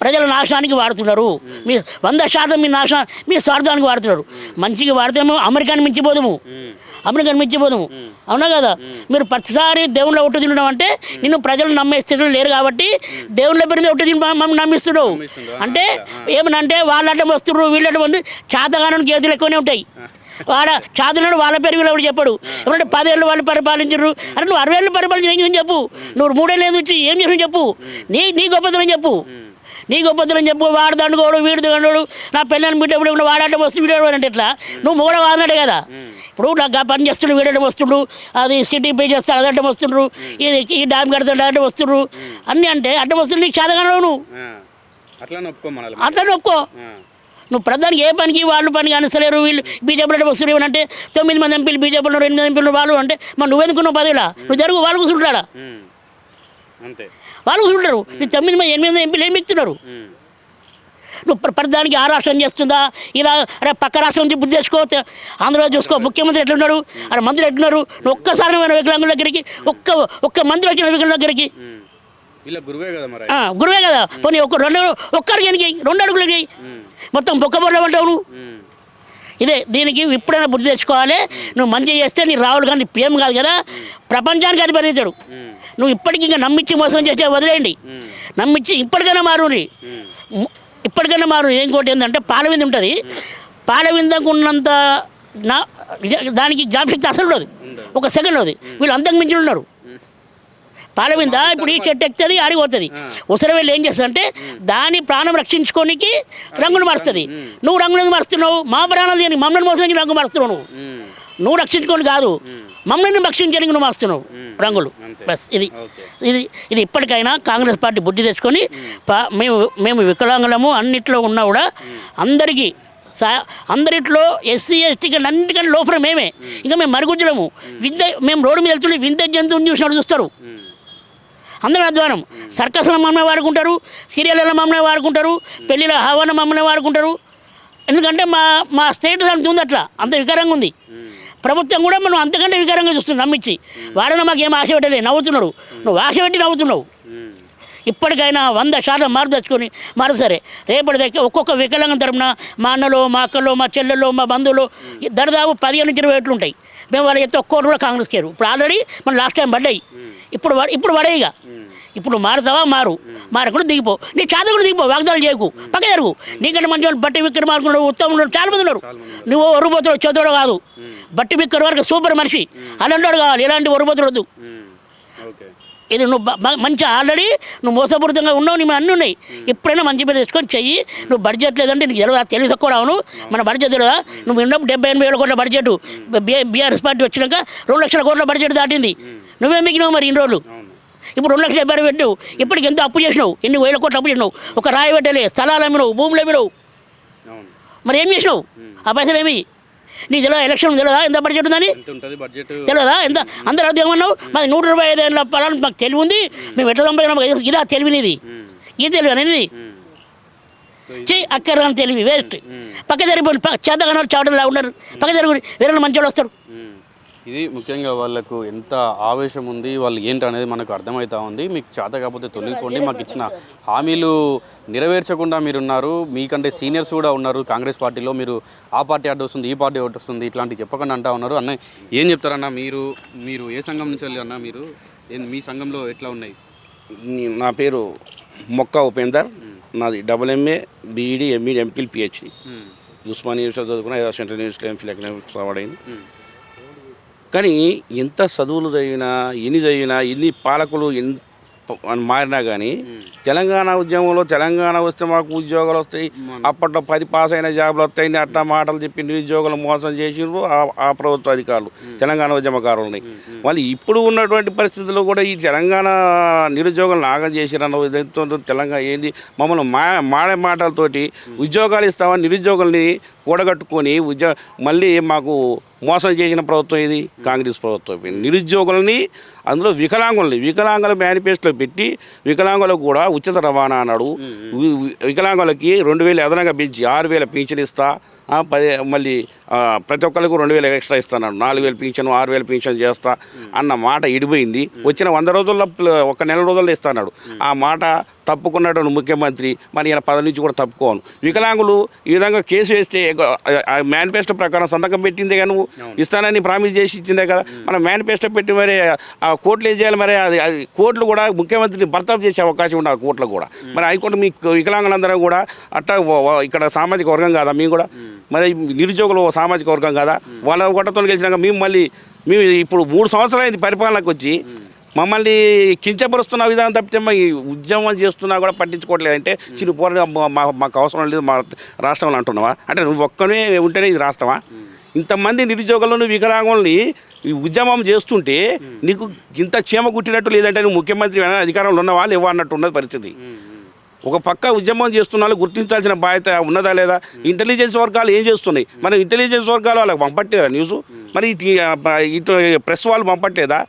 ప్రజల నాశనానికి వాడుతున్నారు. మీ 100% మీ స్వార్థానికి వాడుతున్నారు. మంచిగా వాడితే అమెరికాని మించిపోదాము. అవునా కదా? మీరు ప్రతిసారి దేవుళ్ళ ఒట్టు తినడం అంటే నిన్ను ప్రజలు నమ్మే స్థితిలో లేరు కాబట్టి దేవుళ్ళ పేరు మీద ఒట్టు తిని మమ్మల్ని నమ్మిస్తున్నావు. అంటే ఏమనంటే వాళ్ళ అడ్డం వస్తున్నారు, వీళ్ళ అడ్డం చాతగానానికి గేదెలు ఎక్కువనే ఉంటాయి. వాడ చాదులను వాళ్ళ పేరు వీళ్ళు చెప్పడు. ఏమంటే 10 ఏళ్ళు వాళ్ళు పరిపాలించరు అంటే నువ్వు 60 ఏళ్ళు పరిపాలించిన చెప్పు, నువ్వు 3 ఏళ్ళు వచ్చి ఏం చేసిన చెప్పు, నీ గొప్పతనం చెప్పు. వాడు దండుకోడు వీడు దండోడు, నా పిల్లల్ని బిడ్డ వాడటం వస్తుంది వీడు అంటే ఎట్లా? నువ్వు మూడ వాడినట్టే కదా. ఇప్పుడు నాకు పని చేస్తుండ్రు వీడటం వస్తుండ్రు, అది సిటీ పే చేస్తాడు అదటం వస్తుండ్రు, ఈ డ్యామ్ కడతాడు అడ్డం వస్తుండ్రు అన్నీ అంటే అడ్డం వస్తుండ్రు. నీకు చేతగానవు నువ్వు అట్లా ఒప్పుకో. నువ్వు ప్రధానికి ఏ పనికి వాళ్ళు పనికి అనుసలేరు, వీళ్ళు బీజేపీలో వస్తున్నారు. ఏమంటే 9 మంది ఎంపీలు బీజేపీలో 8 ఎంపీలు వాళ్ళు అంటే మరి నువ్వెందుకున్నావు 10 నువ్వు జరుగు, వాళ్ళు కూర్చుంటాడా? వాళ్ళు కూర్చుంటారు. నీ 9 మంది 8 మంది ఎంపీలు ఏమి ఎక్కుతున్నారు? నువ్వు ప్రధానికి ఆ రాష్ట్రం చేస్తుందా ఇలా? అరే పక్క రాష్ట్రం నుంచి బుద్ధి తెచ్చుకో, ఆంధ్రప్రదేశ్ చూసుకో. ముఖ్యమంత్రి ఎట్లున్నాడు, అరే మంత్రులు ఎట్లున్నారు? నువ్వు ఒక్కసారి వికలాంగుల దగ్గరికి ఒక్క మంత్రి వచ్చిన వికలాంగుల దగ్గరికి వీళ్ళ గురువే కదా మరి. గురువే కదా, పోనీ ఒక్కడికి ఎనికి 2 అడుగులకి మొత్తం బొక్కబొర్ర పడ్డావు నువ్వు. ఇదే దీనికి ఇప్పుడైనా బుద్ధి తెచ్చుకోవాలి. నువ్వు మంచి చేస్తే నీ రాహుల్ గాంధీ పిఎం కాదు కదా, ప్రపంచానికి అధిపతిస్తాడు. నువ్వు ఇప్పటికి ఇంకా నమ్మించి మోసం చేసే వదిలేయండి, నమ్మించి ఇప్పటికైనా మారు. ఇంకోటి ఏంటంటే పాలవింద ఉంటుంది, పాలవిందకు ఉన్నంత దానికి జ్ఞాపశక్తి అసలు ఉండదు, ఒక సెకండ్ అవుతుంది. వీళ్ళు అంతకు మించి ఉన్నారు. పాలవింద ఇప్పుడు ఈ చెట్టు ఎక్కుతుంది, ఆడిపోతుంది. ఉసరవేళ్ళు ఏం చేస్తుందంటే దాని ప్రాణం రక్షించుకోనికి రంగులు మారుస్తుంది. నువ్వు రంగులు ఎందుకు మారుస్తున్నావు? మా ప్రాణాలు దేనికి? మమ్మల్ని మోసం రంగు మారుస్తున్నావు. నువ్వు రక్షించుకొని కాదు, మమ్మల్ని రక్షించడానికి నువ్వు మారుస్తున్నావు రంగులు. బస్ ఇది ఇది ఇది ఇప్పటికైనా కాంగ్రెస్ పార్టీ బుద్ధి తెచ్చుకొని మేము వికలాంగులము అన్నిట్లో ఉన్నా కూడా అందరిట్లో ఎస్సీ ఎస్టీకి అన్నిటికంటే లోపల మేమే. ఇంకా మేము మరుగుజ్జులము. మేము రోడ్డు మీద వెళ్తుంటే వింత జంతువుని చూసినట్టు చూస్తారు. అందరూ అధ్వానం. సర్కస్లో మమ్మల్ని వాడుకుంటారు, సీరియల్లో మమ్మల్ని వాడుకుంటారు, పెళ్ళిలో హవాన మమ్మల్ని వాడుకుంటారు. ఎందుకంటే మా స్టేట్ దానికి ఉంది, అట్లా అంత వికారంగా ఉంది. ప్రభుత్వం కూడా మనం అంతకంటే వికారంగా చూస్తుంది నమ్మించి. వాడన మాకేం ఆశ పెట్టలే, నవ్వుతున్నాడు. నువ్వు ఆశ పెట్టి నవ్వుతున్నావు. ఇప్పటికైనా 100% మార్పు తెచ్చుకొని సరే రేపటి దగ్గర ఒక్కొక్క వికలాంగం తరపున మా అన్నలో, మా అక్కలో, మా చెల్లెల్లో, మా బంధువులు దాదాపు 15 నుంచి 20 ఉంటాయి. మేము వాళ్ళ ఎత్తు ఒక్కోటి కూడా కాంగ్రెస్ కేరు. ఇప్పుడు ఆల్రెడీ మనం లాస్ట్ టైం పడ్డాయి. ఇప్పుడు పడేయిగా. ఇప్పుడు మారుతావా? మారకుండా దిగిపో. నీ చేత కూడా దిగిపో, వాగ్దానం చేయకు, పక్క జరుగు. నీకంటే మంచి వాళ్ళు బట్టి విక్కరు మార్కున్నారు, ఉత్తమ చాలా మంది ఉన్నారు. నువ్వు ఒరుబోతుడు చదువుడు కాదు, బట్టి విక్కరు వరకు సూపర్ మనిషి, అలాంటి కావాలి. ఎలాంటి ఒరుబోతుడు వద్దు. ఇది నువ్వు మంచి ఆల్రెడీ నువ్వు మోసపూరితంగా ఉన్నావు. నీ అన్నీ ఉన్నాయి. ఎప్పుడైనా మంచి పేరు తెచ్చుకొని చెయ్యి. నువ్వు బడ్జెట్ లేదంటే నీకు తెలివి తక్కువ రావును. మన బడ్జెట్ తెలియదా? నువ్వు ఉన్నప్పుడు 70-80 కోట్ల బడ్జెట్, బీఆర్ఎస్ పార్టీ వచ్చినాక 2 లక్షల కోట్ల బడ్జెట్ దాటింది. నువ్వే మిగిలినావు మరి ఇన్ని రోజులు. ఇప్పుడు 2,70,000 పెట్టావు. ఇప్పటికి ఎంత అప్పు చేసినావు? ఎన్ని వేల కోట్ల అప్పు చేసినావు? ఒక రాయి పెట్టలే, స్థలాలు అమ్మినావు, భూములు అమ్మినావు. మరి ఏం చేసినావు? ఆ పైసలు ఏమి నీకు తెలియదా? ఎలక్షన్ తెలియదా ఎంత బడ్జెట్ ఉందని? తెలియదా? ఎంత అందరూ అది ఏమన్నావు? మాది 125 పొలాలు మాకు తెలివి ఉంది, మేము ఎట్లా సంపాదించినా ఇదా తెలివినిది. ఇది తెలివి అనేది చెయ్యి అక్కర తెలివి వేస్ట్. పక్క జరిగిపోయి చేతగా చావడంలా ఉన్నారు. పక్క జరిగి వేరే మంచి వాళ్ళు వస్తారు. ఇది ముఖ్యంగా వాళ్ళకు ఎంత ఆవేశం ఉంది, వాళ్ళు ఏంటి అనేది మనకు అర్థమవుతా ఉంది. మీకు చేత కాకపోతే తొలగిపోండి. మాకు ఇచ్చిన హామీలు నెరవేర్చకుండా మీరున్నారు. మీకంటే సీనియర్స్ కూడా ఉన్నారు కాంగ్రెస్ పార్టీలో. మీరు ఆ పార్టీ అడ్డు వస్తుంది, ఈ పార్టీ అడ్డు వస్తుంది, ఇట్లాంటివి చెప్పకుండా అంటా ఉన్నారు. అన్న ఏం చెప్తారన్నా? మీరు ఏ సంఘం నుంచి వెళ్ళి అన్న? మీరు మీ సంఘంలో ఎట్లా ఉన్నాయి? నా పేరు మొక్క ఉపేందర్. నాది MA BEd ME MPhil PhD. Osmania university చదువుకున్న, సెంట్రల్ యూనివర్సిటీ MPhil ఎకనామిక్స్ అవార్డైంది. కానీ ఎంత చదువులు చదివినా, ఎన్ని చదివినా, ఎన్ని పాలకులు మారినా కానీ తెలంగాణ ఉద్యమంలో తెలంగాణ వస్తే మాకు ఉద్యోగాలు వస్తాయి, అప్పట్లో 10 పాస్ అయిన జాబులు వస్తాయి అట్లా మాటలు చెప్పి నిరుద్యోగులు మోసం చేసిర్రు ఆ ప్రభుత్వ అధికారులు, తెలంగాణ ఉద్యమకారులని. వాళ్ళు ఇప్పుడు ఉన్నటువంటి పరిస్థితుల్లో కూడా ఈ తెలంగాణ నిరుద్యోగులను నాగం చేసిరన్న తెలంగాణ ఏంది మమ్మల్ని మాడే మాటలతోటి ఉద్యోగాలు ఇస్తామని నిరుద్యోగుల్ని కూడగట్టుకొని మళ్ళీ మాకు మోసం చేసిన ప్రభుత్వం ఇది కాంగ్రెస్ ప్రభుత్వం. నిరుద్యోగులని అందులో వికలాంగుల మేనిఫెస్టోలో పెట్టి వికలాంగులకు కూడా ఉచిత రవాణా అన్నాడు. వికలాంగులకి 2,000 అదనంగా పెంచి 6,000 పింఛన్ ఇస్తా, మళ్ళీ ప్రతి ఒక్కరికి 2,000 ఎక్స్ట్రా ఇస్తాను, 4,000 పింఛను 6,000 పింఛన్ చేస్తా అన్న మాట ఇడిపోయింది. వచ్చిన 100 రోజుల్లో 1 నెల రోజుల్లో ఇస్తాడు. ఆ మాట తప్పుకున్నటువంటి ముఖ్యమంత్రి మరి ఈయన పదవి నుంచి కూడా తప్పుకోను. వికలాంగులు ఈ విధంగా కేసు వేస్తే మేనిఫెస్టో ప్రకారం సంతకం పెట్టిందే కానీ నువ్వు ఇస్తానని ప్రామిస్ చేసి ఇచ్చిందే కదా. మనం మేనిఫెస్టో పెట్టి మరి ఆ కోర్టులు ఏం చేయాలి? మరి అది కోర్టులు కూడా ముఖ్యమంత్రిని బర్తరఫ్ చేసే అవకాశం ఉండాలి కోర్టులో కూడా. మరి హైకోర్టు మీ వికలాంగులందరూ కూడా అట్టా ఇక్కడ సామాజిక వర్గం కాదా? మేము కూడా మరి నిరుద్యోగులు సామాజిక వర్గం కదా. వాళ్ళ గొట్టతో గెలిచినాక మేము ఇప్పుడు 3 సంవత్సరాలు పరిపాలనకు వచ్చి మమ్మల్ని కించపరుస్తున్న విధానం తప్పితే ఈ ఉద్యమం చేస్తున్నా కూడా పట్టించుకోవట్లేదు. అంటే చిన్న పోరాడు మాకు అవసరం లేదు మా రాష్ట్రంలో అంటున్నావా? అంటే నువ్వు ఒక్కనే ఉంటేనే ఇది రాష్ట్రమా? ఇంతమంది నిరుద్యోగులను వికలాంగుల్ని ఉద్యమం చేస్తుంటే నీకు ఇంత చీమ కుట్టినట్టు లేదంటే నువ్వు ముఖ్యమంత్రి అధికారంలో ఉన్నవా లేవా అన్నట్టు ఉన్నది పరిస్థితి. ఒక పక్క ఉద్యమం చేస్తున్న వాళ్ళు గుర్తించాల్సిన బాధ్యత ఉన్నదా లేదా? ఇంటెలిజెన్స్ వర్గాలు ఏం చేస్తున్నాయి? మన ఇంటెలిజెన్స్ వర్గాలు వాళ్ళకి పంపట్లేదా న్యూస్? మరి ఇటు ప్రెస్ వాళ్ళు పంపట్లేదా?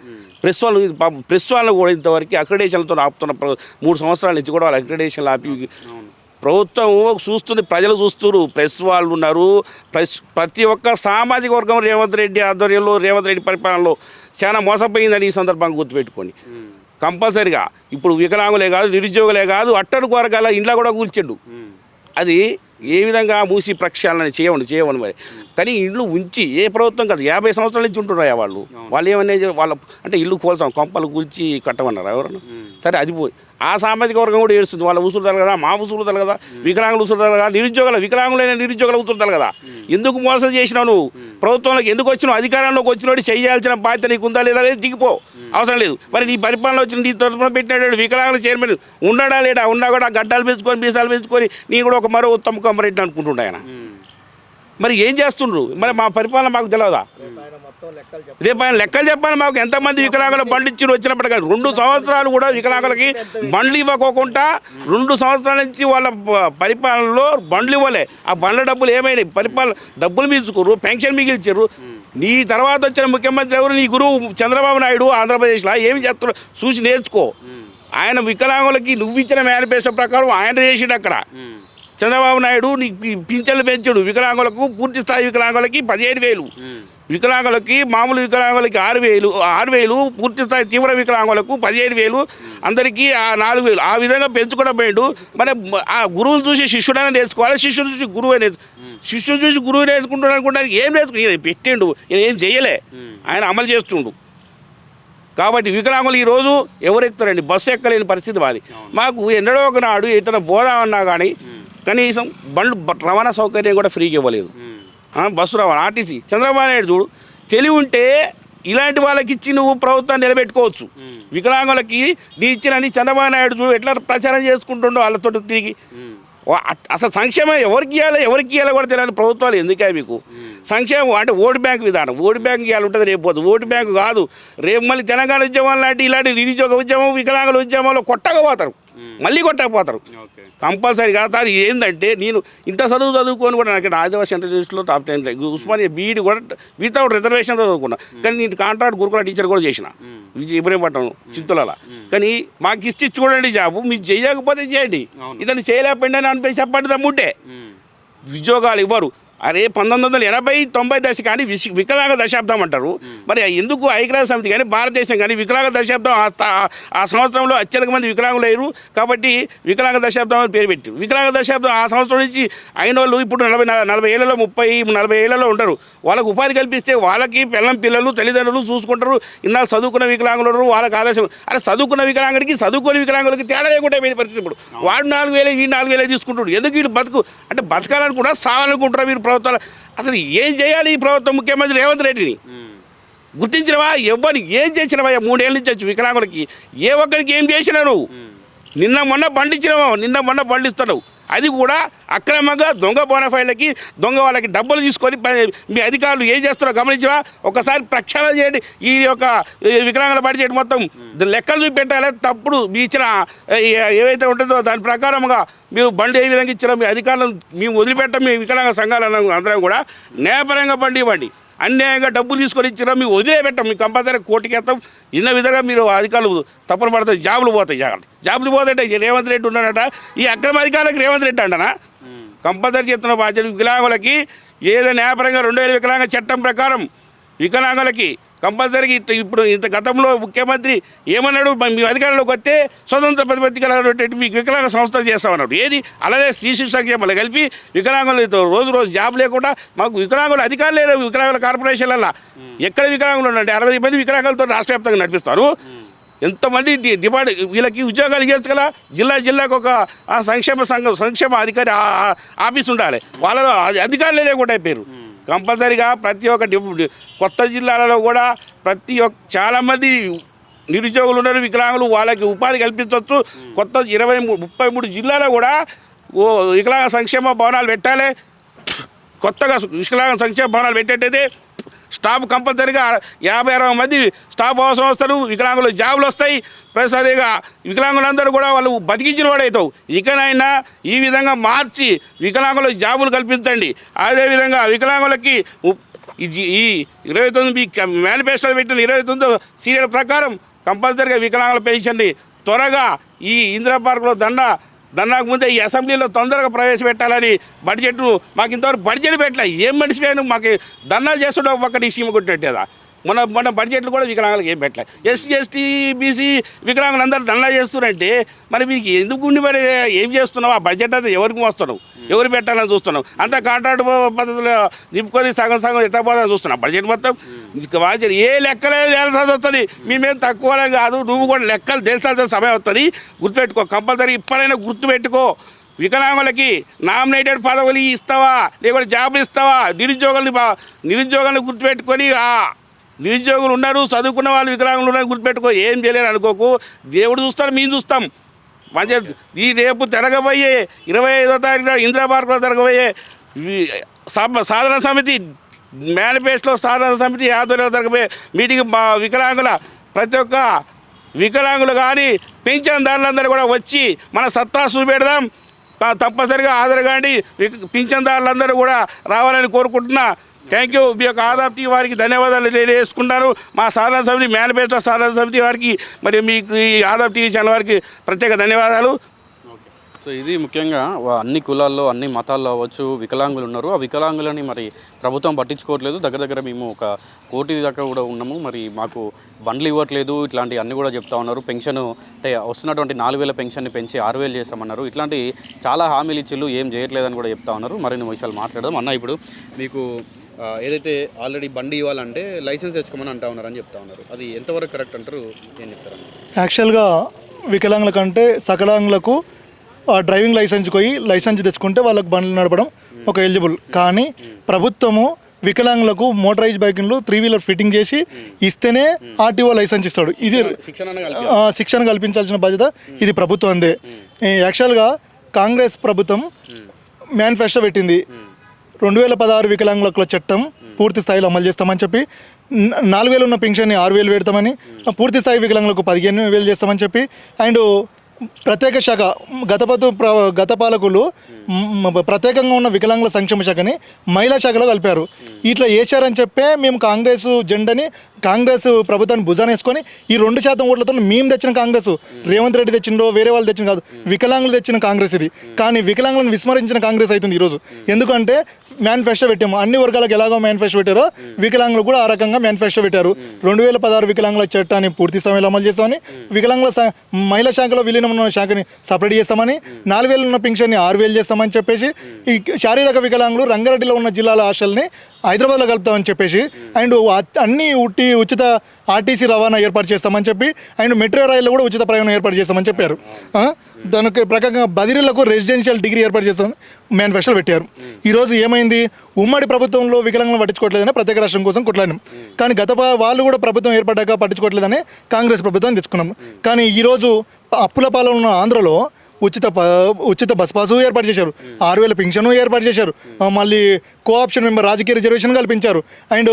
ప్రెస్ వాళ్ళు కూడా ఇంతవరకు అక్రిడేషన్లతో ఆపుతున్న 3 సంవత్సరాల నుంచి కూడా వాళ్ళు అక్రిడేషన్లు ఆపి ప్రభుత్వం చూస్తుంది, ప్రజలు చూస్తున్నారు, ప్రెస్ వాళ్ళు ఉన్నారు. ప్రతి ఒక్క సామాజిక వర్గం రేవంత్ రెడ్డి ఆధ్వర్యంలో రేవంత్ రెడ్డి పరిపాలనలో చాలా మోసపోయిందని ఈ సందర్భంగా గుర్తుపెట్టుకోండి. కంపల్సరిగా ఇప్పుడు వికలాంగులే కాదు, నిరుద్యోగులే కాదు, అట్టడుగు వర్గాల ఇంట్లో కూడా కూల్చిండు. అది ఏ విధంగా మూసి ప్రక్షాళన చేయవండి మరి. కానీ ఇల్లు ఉంచి ఏ ప్రభుత్వం కాదు 50 సంవత్సరాల నుంచి ఉంటున్నాయా వాళ్ళు ఏమనేది వాళ్ళ అంటే ఇల్లు కోల్చాం కొంపలు కూల్చి కట్టమన్నారు ఎవరన్నా. సరే అది పోయి ఆ సామాజిక వర్గం కూడా ఏడుస్తుంది. వాళ్ళ ఉసురుతారు కదా, మా ఉసురుతారు కదా, వికలాంగులు ఉసురుతారు కదా, వికలాంగులైన నిరుద్యోగులు ఉసురుతారు కదా. ఎందుకు మోసం చేసినావు నువ్వు? ప్రభుత్వంలోకి ఎందుకు వచ్చినావు? అధికారంలోకి వచ్చినోడు చేయాల్సిన బాధ్యత నీకు ఉందా లేదా లేదు, దిగిపో, అవసరం లేదు. మరి నీ పరిపాలన వచ్చిన నీ తరఫున పెట్టినాడు వికలాంగుల చైర్మన్ ఉన్నాడా లేడా? ఉన్నా కూడా గడ్డాలు పెంచుకొని మీసాలు పెంచుకొని నీ కూడా ఒక మరో ఉత్తమ కొమ్మరెడ్డి అనుకుంటుండే ఆయన. మరి ఏం చేస్తుండ్రు? మరి మా పరిపాలన మాకు తెలియదా? రేపు ఆయన లెక్కలు చెప్పాలి మాకు. ఎంతమంది వికలాంగుల బండ్లు ఇచ్చి వచ్చినప్పటికీ 2 సంవత్సరాలు కూడా వికలాంగులకి బండ్లు ఇవ్వకోకుండా 2 సంవత్సరాల నుంచి వాళ్ళ పరిపాలనలో బండ్లు ఇవ్వలే. ఆ బండ్ల డబ్బులు ఏమైనాయి? పరిపాలన డబ్బులు మీసుకుర్రు, పెన్షన్ మిగిల్చారు. నీ తర్వాత వచ్చిన ముఖ్యమంత్రి ఎవరు? నీ గురువు చంద్రబాబు నాయుడు. ఆంధ్రప్రదేశ్లో ఏమి చేస్తారో చూసి నేర్చుకో. ఆయన వికలాంగులకి నువ్వు ఇచ్చిన మేనిఫెస్టో ప్రకారం ఆయన చేసిండు. అక్కడ చంద్రబాబు నాయుడు నీకు పింఛన్లు పెంచాడు. వికలాంగులకు పూర్తి స్థాయి వికలాంగులకి 15,000, వికలాంగులకి మామూలు వికలాంగులకి 6,000, పూర్తి స్థాయి తీవ్ర వికలాంగులకు 15,000, అందరికీ 4,000. ఆ విధంగా పెంచుకోవడం పోయిండు. మరి ఆ గురువుని చూసి శిష్యుడైనా నేర్చుకోవాలి, శిష్యుడు చూసి శిష్యుడు చూసి గురువు నేర్చుకుంటాడు అనుకుంటానికి ఏం నేర్చుకుని పెట్టిండు, ఏం చేయలే, ఆయన అమలు చేస్తుండు. కాబట్టి వికలాంగులు ఈరోజు ఎవరు ఎక్కుతారండి? బస్సు ఎక్కలేని పరిస్థితి మాది. మాకు ఎన్నడో ఒకనాడు ఎటైనా పోదామన్నా కానీ కనీసం బండ్లు రవాణా సౌకర్యం కూడా ఫ్రీగా ఇవ్వలేదు. బస్సు రవాణా ఆర్టీసీ. చంద్రబాబు నాయుడు చూడు, తెలివి ఉంటే ఇలాంటి వాళ్ళకి ఇచ్చి నువ్వు ప్రభుత్వాన్ని నిలబెట్టుకోవచ్చు. వికలాంగులకి నీ ఇచ్చినని చంద్రబాబు నాయుడు చూడు ఎట్లా ప్రచారం చేసుకుంటుండో వాళ్ళతో తిరిగి. అసలు సంక్షేమం ఎవరికి ఇవ్వాలి కూడా తెలియని ప్రభుత్వాలు ఎందుకే మీకు? సంక్షేమం అంటే ఓటు బ్యాంక్ విధానం. ఓటు బ్యాంక్ ఇవ్వాలి ఉంటుంది, రేపు పోతుంది. ఓటు బ్యాంకు కాదు, రేపు మళ్ళీ తెలంగాణ ఉద్యమం లాంటి ఇలాంటి నిరుద్యోగ ఉద్యమం, వికలాంగుల ఉద్యమంలో కొట్టకపోతారు, మళ్ళీ కొట్టకపోతారు కంపల్సరీగా. సార్ ఏంటంటే నేను ఇంత చదువుకొని కూడా నాకు ఆదివాసీ ఇంటర్వ్యూస్లో టాప్ 10 ఉస్మానియా బీఈడి కూడా వితౌట్ రిజర్వేషన్ చదువుకున్నా. కానీ నేను కాంట్రాక్ట్ గురుకుల టీచర్ కూడా చేసిన ఇబ్రహీంపట్నం చింతల. కానీ మాకు ఇచ్చి చూడండి జాబు, మీరు చేయకపోతే చేయండి, ఇతను చేయలేకపోయింది అని అనిపించి చెప్పండి దమ్ముంటే. ఉద్యోగాలు ఇవ్వరు. అరే 1980-90 దశ కానీ వికలాంగ దశాబ్దం అంటారు. మరి ఎందుకు ఐక్యరాజ్య సమితి కానీ భారతదేశం కానీ వికలాంగ దశాబ్దం ఆ సంవత్సరంలో అత్యధిక మంది వికలాంగులు అయ్యారు కాబట్టి వికలాంగ దశాబ్దం అని పేరు పెట్టారు. వికలాంగ దశాబ్దం ఆ సంవత్సరం నుంచి అయిన వాళ్ళు ఇప్పుడు 40 ఏళ్లలో 30-40 ఏళ్లలో ఉంటారు. వాళ్ళకు ఉపాధి కల్పిస్తే వాళ్ళకి పిల్లలు తల్లిదండ్రులు చూసుకుంటారు. ఇన్నాళ్ళు చదువుకున్న వికలాంగులు వాళ్ళకి ఆలోచన. అరే చదువుకున్న వికలాంగుడికి చదువుకుని వికలాంగులకి తేడా లేకుండా పోయిన పరిస్థితి. ఇప్పుడు వాడు 4,000 ఈ 4,000 తీసుకుంటాడు. ఎందుకు వీళ్ళు అంటే బతకాలనుకుంటారా సావాలనుకుంటారా మీరు ప్రభుత్వాలు? అసలు ఏం చేయాలి ఈ ప్రభుత్వం? ముఖ్యమంత్రి రేవంత్ రెడ్డిని గుర్తించినవా? ఎవరిని ఏం చేసినవా? 3 ఏళ్ళ నుంచి వచ్చి వికలాంగులకి ఏ ఒక్కరికి ఏం చేసినా నువ్వు? నిన్న మొన్న బండిస్తున్నావు. అది కూడా అక్రమంగా దొంగ బోనఫైడ్లకి దొంగ వాళ్ళకి డబ్బులు తీసుకొని మీ అధికారులు ఏం చేస్తారో గమనించినా ఒకసారి ప్రక్షాళన చేయండి. ఈ యొక్క వికలాంగుల బడ్జెట్ మొత్తం లెక్కలు చూపెట్టాలి. తప్పుడు మీ ఇచ్చిన ఏవైతే ఉంటుందో దాని ప్రకారంగా మీరు బండి ఏ విధంగా ఇచ్చారో మీ అధికారులను మేము వదిలిపెట్టాం. మీ వికలాంగ సంఘాలను అందరం కూడా న్యాయపరంగా బండి ఇవ్వండి. అన్యాయంగా డబ్బులు తీసుకొని ఇచ్చినా మేము వదిలేపెట్టాం. మీకు కంపల్సరీ కోర్టుకి వేస్తాం. ఇన్న విధంగా మీరు అధికారులు తప్పులు పడతాయి, జాబులు పోతాయి. జాబులు పోతాయంటే రేవంత్ రెడ్డి ఉన్నాడట. ఈ అక్రమ అధికారులకు రేవంత్ రెడ్డి అంటనా? కంపల్సరీ చెప్తున్న బాధ్యత వికలాంగులకి ఏదో న్యాయపరంగా 2000 వికలాంగ చట్టం ప్రకారం వికలాంగులకి కంపల్సరీగా ఇప్పుడు ఇంత గతంలో ముఖ్యమంత్రి ఏమన్నాడు? మీ అధికారంలోకి వస్తే స్వతంత్ర ప్రతిపత్తి కలిగినటువంటి మీకు వికలాంగ సంస్థలు చేస్తామన్నాడు. ఏది అలానే శ్రీ సంక్షేమాలు కలిపి వికలాంగులతో రోజు జాబ్ లేకుండా మాకు వికలాంగులు అధికారులు లేరు. వికలాంగుల కార్పొరేషన్లలో ఎక్కడ వికలాంగులు ఉన్నాయంటే 60 మంది వికలాంగులతో రాష్ట్ర వ్యాప్తంగా నడిపిస్తారు. ఎంతమంది డిపార్ట్ వీళ్ళకి ఉద్యోగాలు ఇవ్వచ్చు కదా. జిల్లాకు ఒక సంక్షేమ అధికారి ఆఫీస్ ఉండాలి. వాళ్ళలో అధికారులే లేకుండా అయిపోయారు. కంపల్సరీగా ప్రతి ఒక్క కొత్త జిల్లాలలో కూడా చాలామంది నిరుద్యోగులు ఉన్నారు, వికలాంగులు. వాళ్ళకి ఉపాధి కల్పించవచ్చు. కొత్త 33 జిల్లాలో కూడా వికలాంగ సంక్షేమ భవనాలు పెట్టాలి. కొత్తగా వికలాంగ సంక్షేమ భవనాలు పెట్టేటైతే స్టాఫ్ కంపల్సరీగా 50-60 మంది స్టాఫ్ అవసరం వస్తారు. వికలాంగులు జాబులు వస్తాయి. ప్లస్ అదేగా వికలాంగులందరూ కూడా వాళ్ళు బతికించిన వాడవుతావు. ఇకనైనా ఈ విధంగా మార్చి వికలాంగులకు జాబులు కల్పించండి. అదేవిధంగా వికలాంగులకి ఈ 29 మేనిఫెస్టోలో పెట్టిన 29 సీరియల్ ప్రకారం కంపల్సరీగా వికలాంగుల పెన్షన్ని త్వరగా ఈ ఇందిరా పార్కులో దండాకు ముందే ఈ అసెంబ్లీలో తొందరగా ప్రవేశపెట్టాలని మాకు ఇంతవరకు బడ్జెట్ పెట్టలే. ఏం మనిషి మాకు దండాలు చేస్తుండే ఒక పక్క నీ సీమ కొట్టేదా? మొన్న బడ్జెట్లు కూడా వికలాంగులకు ఏం పెట్టలే. ఎస్సీ ఎస్టీ బీసీ వికలాంగులు అందరూ దండా చేస్తున్నారంటే మరి మీకు ఎందుకు ఉండి మరి ఏం చేస్తున్నావు? ఆ బడ్జెట్ అంతా ఎవరికి వస్తున్నావు, ఎవరు పెట్టాలని చూస్తున్నావు? అంతా కాంట్రాక్ట్ పద్ధతిలో నింపుకొని సగం సగం ఎత్తపోవాలని చూస్తున్నావు. బడ్జెట్ మొత్తం ఏ లెక్కలే తేల్సాల్సి వస్తుంది. మేమేం తక్కువనే కాదు, నువ్వు కూడా లెక్కలు తేల్సాల్సిన సమయం వస్తుంది. గుర్తుపెట్టుకో, కంపల్సరీ ఇప్పుడైనా గుర్తుపెట్టుకో. వికలాంగులకి నామినేటెడ్ పదవులు ఇస్తావా, లేకపోతే జాబులు ఇస్తావా? నిరుద్యోగాన్ని గుర్తుపెట్టుకొని నిరుద్యోగులు ఉన్నారు, చదువుకున్న వాళ్ళు వికలాంగులు ఉన్నారు గుర్తుపెట్టుకో. ఏం చేయలేరు అనుకోకు. దేవుడు చూస్తాడు, మేము చూస్తాం. మంచిగా ఈ రేపు జరగబోయే 25వ తారీఖున ఇందిరాపార్క్లో జరగబోయే సాధన సమితి మేనిఫెస్టో సాధన సమితి ఆధ్వర్యంలో జరగబోయే మీటింగ్ వికలాంగుల ప్రతి ఒక్క వికలాంగులు కానీ పింఛన్దారులందరూ కూడా వచ్చి మన సత్తా చూపెడదాం. తప్పనిసరిగా హాజరు కాండి. పింఛన్దారులందరూ కూడా రావాలని కోరుకుంటున్నా. Thank you. మీ యొక్క ఆదాబ్ టీవీ వారికి ధన్యవాదాలు తెలియజేసుకుంటాను. మా సాధన సమితి మేనిఫెస్టో సాధన సమితి వారికి మరియు మీకు ఈ ఆదాబ్ టీవీ ఛానల్ వారికి ప్రత్యేక ధన్యవాదాలు. సో ఇది ముఖ్యంగా అన్ని కులాల్లో అన్ని మతాల్లో అవ్వచ్చు వికలాంగులు ఉన్నారు. ఆ వికలాంగులని మరి ప్రభుత్వం పట్టించుకోవట్లేదు. దగ్గర మేము 1 కోటి దాకా కూడా ఉన్నాము. మరి మాకు బండ్లు ఇవ్వట్లేదు, ఇట్లాంటి అన్నీ కూడా చెప్తా ఉన్నారు. పెన్షన్ అంటే వస్తున్నటువంటి 4,000 పెన్షన్ని పెంచి 6,000 చేస్తామన్నారు. ఇట్లాంటి చాలా హామీలు ఇచ్చిళ్ళు, ఏం చేయట్లేదని కూడా చెప్తా ఉన్నారు. మరిన్ని విషయాలు మాట్లాడదాం. అన్న, ఇప్పుడు మీకు ఏదైతే ఆల్రెడీ బండి ఇవ్వాలంటే లైసెన్స్ తెచ్చుకోమని అంటా ఉన్నారని చెప్తా ఉన్నారు. అది ఎంతవరకు కరెక్ట్ అంటారు, ఏం చెప్తారన్న? యాక్చువల్గా వికలాంగుల కంటే సకలాంగులకు డ్రైవింగ్ లైసెన్స్ పోయి లైసెన్స్ తెచ్చుకుంటే వాళ్ళకి బండ్లు నడపడం ఒక ఎలిజిబుల్. కానీ ప్రభుత్వము వికలాంగులకు మోటరైజ్ బైకులు 3 వీలర్ ఫిట్టింగ్ చేసి ఇస్తేనే ఆర్టీఓ లైసెన్స్ ఇస్తాడు. ఇది శిక్షణ కల్పించాల్సిన బాధ్యత ఇది ప్రభుత్వందే. యాక్చువల్గా కాంగ్రెస్ ప్రభుత్వం మేనిఫెస్టో పెట్టింది, 2016 వికలాంగుల హక్కుల చట్టం పూర్తి స్థాయిలో అమలు చేస్తామని చెప్పి 4,000 ఉన్న పెన్షన్ని 6,000 పెడతామని, పూర్తి స్థాయి వికలాంగులకు 15,000 చేస్తామని చెప్పి, అండ్ ప్రత్యేక శాఖ గత పాలకులు ప్రత్యేకంగా ఉన్న వికలాంగుల సంక్షేమ శాఖని మహిళా శాఖలో కలిపారు. ఇట్లా చేశారని చెప్పే మేము కాంగ్రెస్ జెండాని కాంగ్రెస్ ప్రభుత్వాన్ని భుజాన వేసుకొని ఈ 2% ఓట్లతో మేము తెచ్చిన కాంగ్రెస్, రేవంత్ రెడ్డి తెచ్చిండో వేరే వాళ్ళు తెచ్చిన కాదు, వికలాంగులు తెచ్చిన కాంగ్రెస్ ఇది. కానీ వికలాంగులను విస్మరించిన కాంగ్రెస్ అవుతుంది ఈరోజు. ఎందుకంటే మేనిఫెస్టో పెట్టాము, అన్ని వర్గాలకు ఎలాగో మేనిఫెస్టో పెట్టారో వికలాంగులు కూడా ఆ రకంగా మేనిఫెస్టో పెట్టారు. 2016 వికలాంగుల చట్టాన్ని పూర్తి స్థాయిలో అమలు చేస్తామని, వికలాంగుల మహిళా శాఖలో విలీనం ఉన్న శాఖని సపరేట్ చేస్తామని, 4,000 ఉన్న పెన్షన్ని 6,000 చేస్తామని చెప్పేసి, ఈ శారీరక వికలాంగులు రంగారెడ్డిలో ఉన్న జిల్లాల హాస్టల్ని హైదరాబాద్లో కలుపుతామని చెప్పేసి, అండ్ అన్ని ఉచిత ఆర్టీసీ రవాణా ఏర్పాటు చేస్తామని చెప్పి, అండ్ మెట్రో రైల్లో కూడా ఉచిత ప్రయాణం ఏర్పాటు చేస్తామని చెప్పారు. దానికి ప్రకారంగా బదిరీలకు రెసిడెన్షియల్ డిగ్రీ ఏర్పాటు చేస్తామని మేనిఫెస్టోలో పెట్టారు. ఈరోజు ఏమైంది, ఉమ్మడి ప్రభుత్వంలో వికలాంగులను పట్టించుకోవట్లేదని ప్రత్యేక రాష్ట్రం కోసం కొట్లాడినాం. కానీ వాళ్ళు కూడా ప్రభుత్వం ఏర్పడ్డాక పట్టించుకోవట్లేదని కాంగ్రెస్ ప్రభుత్వాన్ని తెచ్చుకున్నాం. కానీ ఈరోజు అప్పుల పాలన ఉన్న ఆంధ్రలో ఉచిత బస్ పాసు ఏర్పాటు చేశారు, 6,000 పెన్షన్ ఏర్పాటు చేశారు, మళ్ళీ కోఆప్షన్ మెంబర్ రాజకీయ రిజర్వేషన్ కల్పించారు, అండ్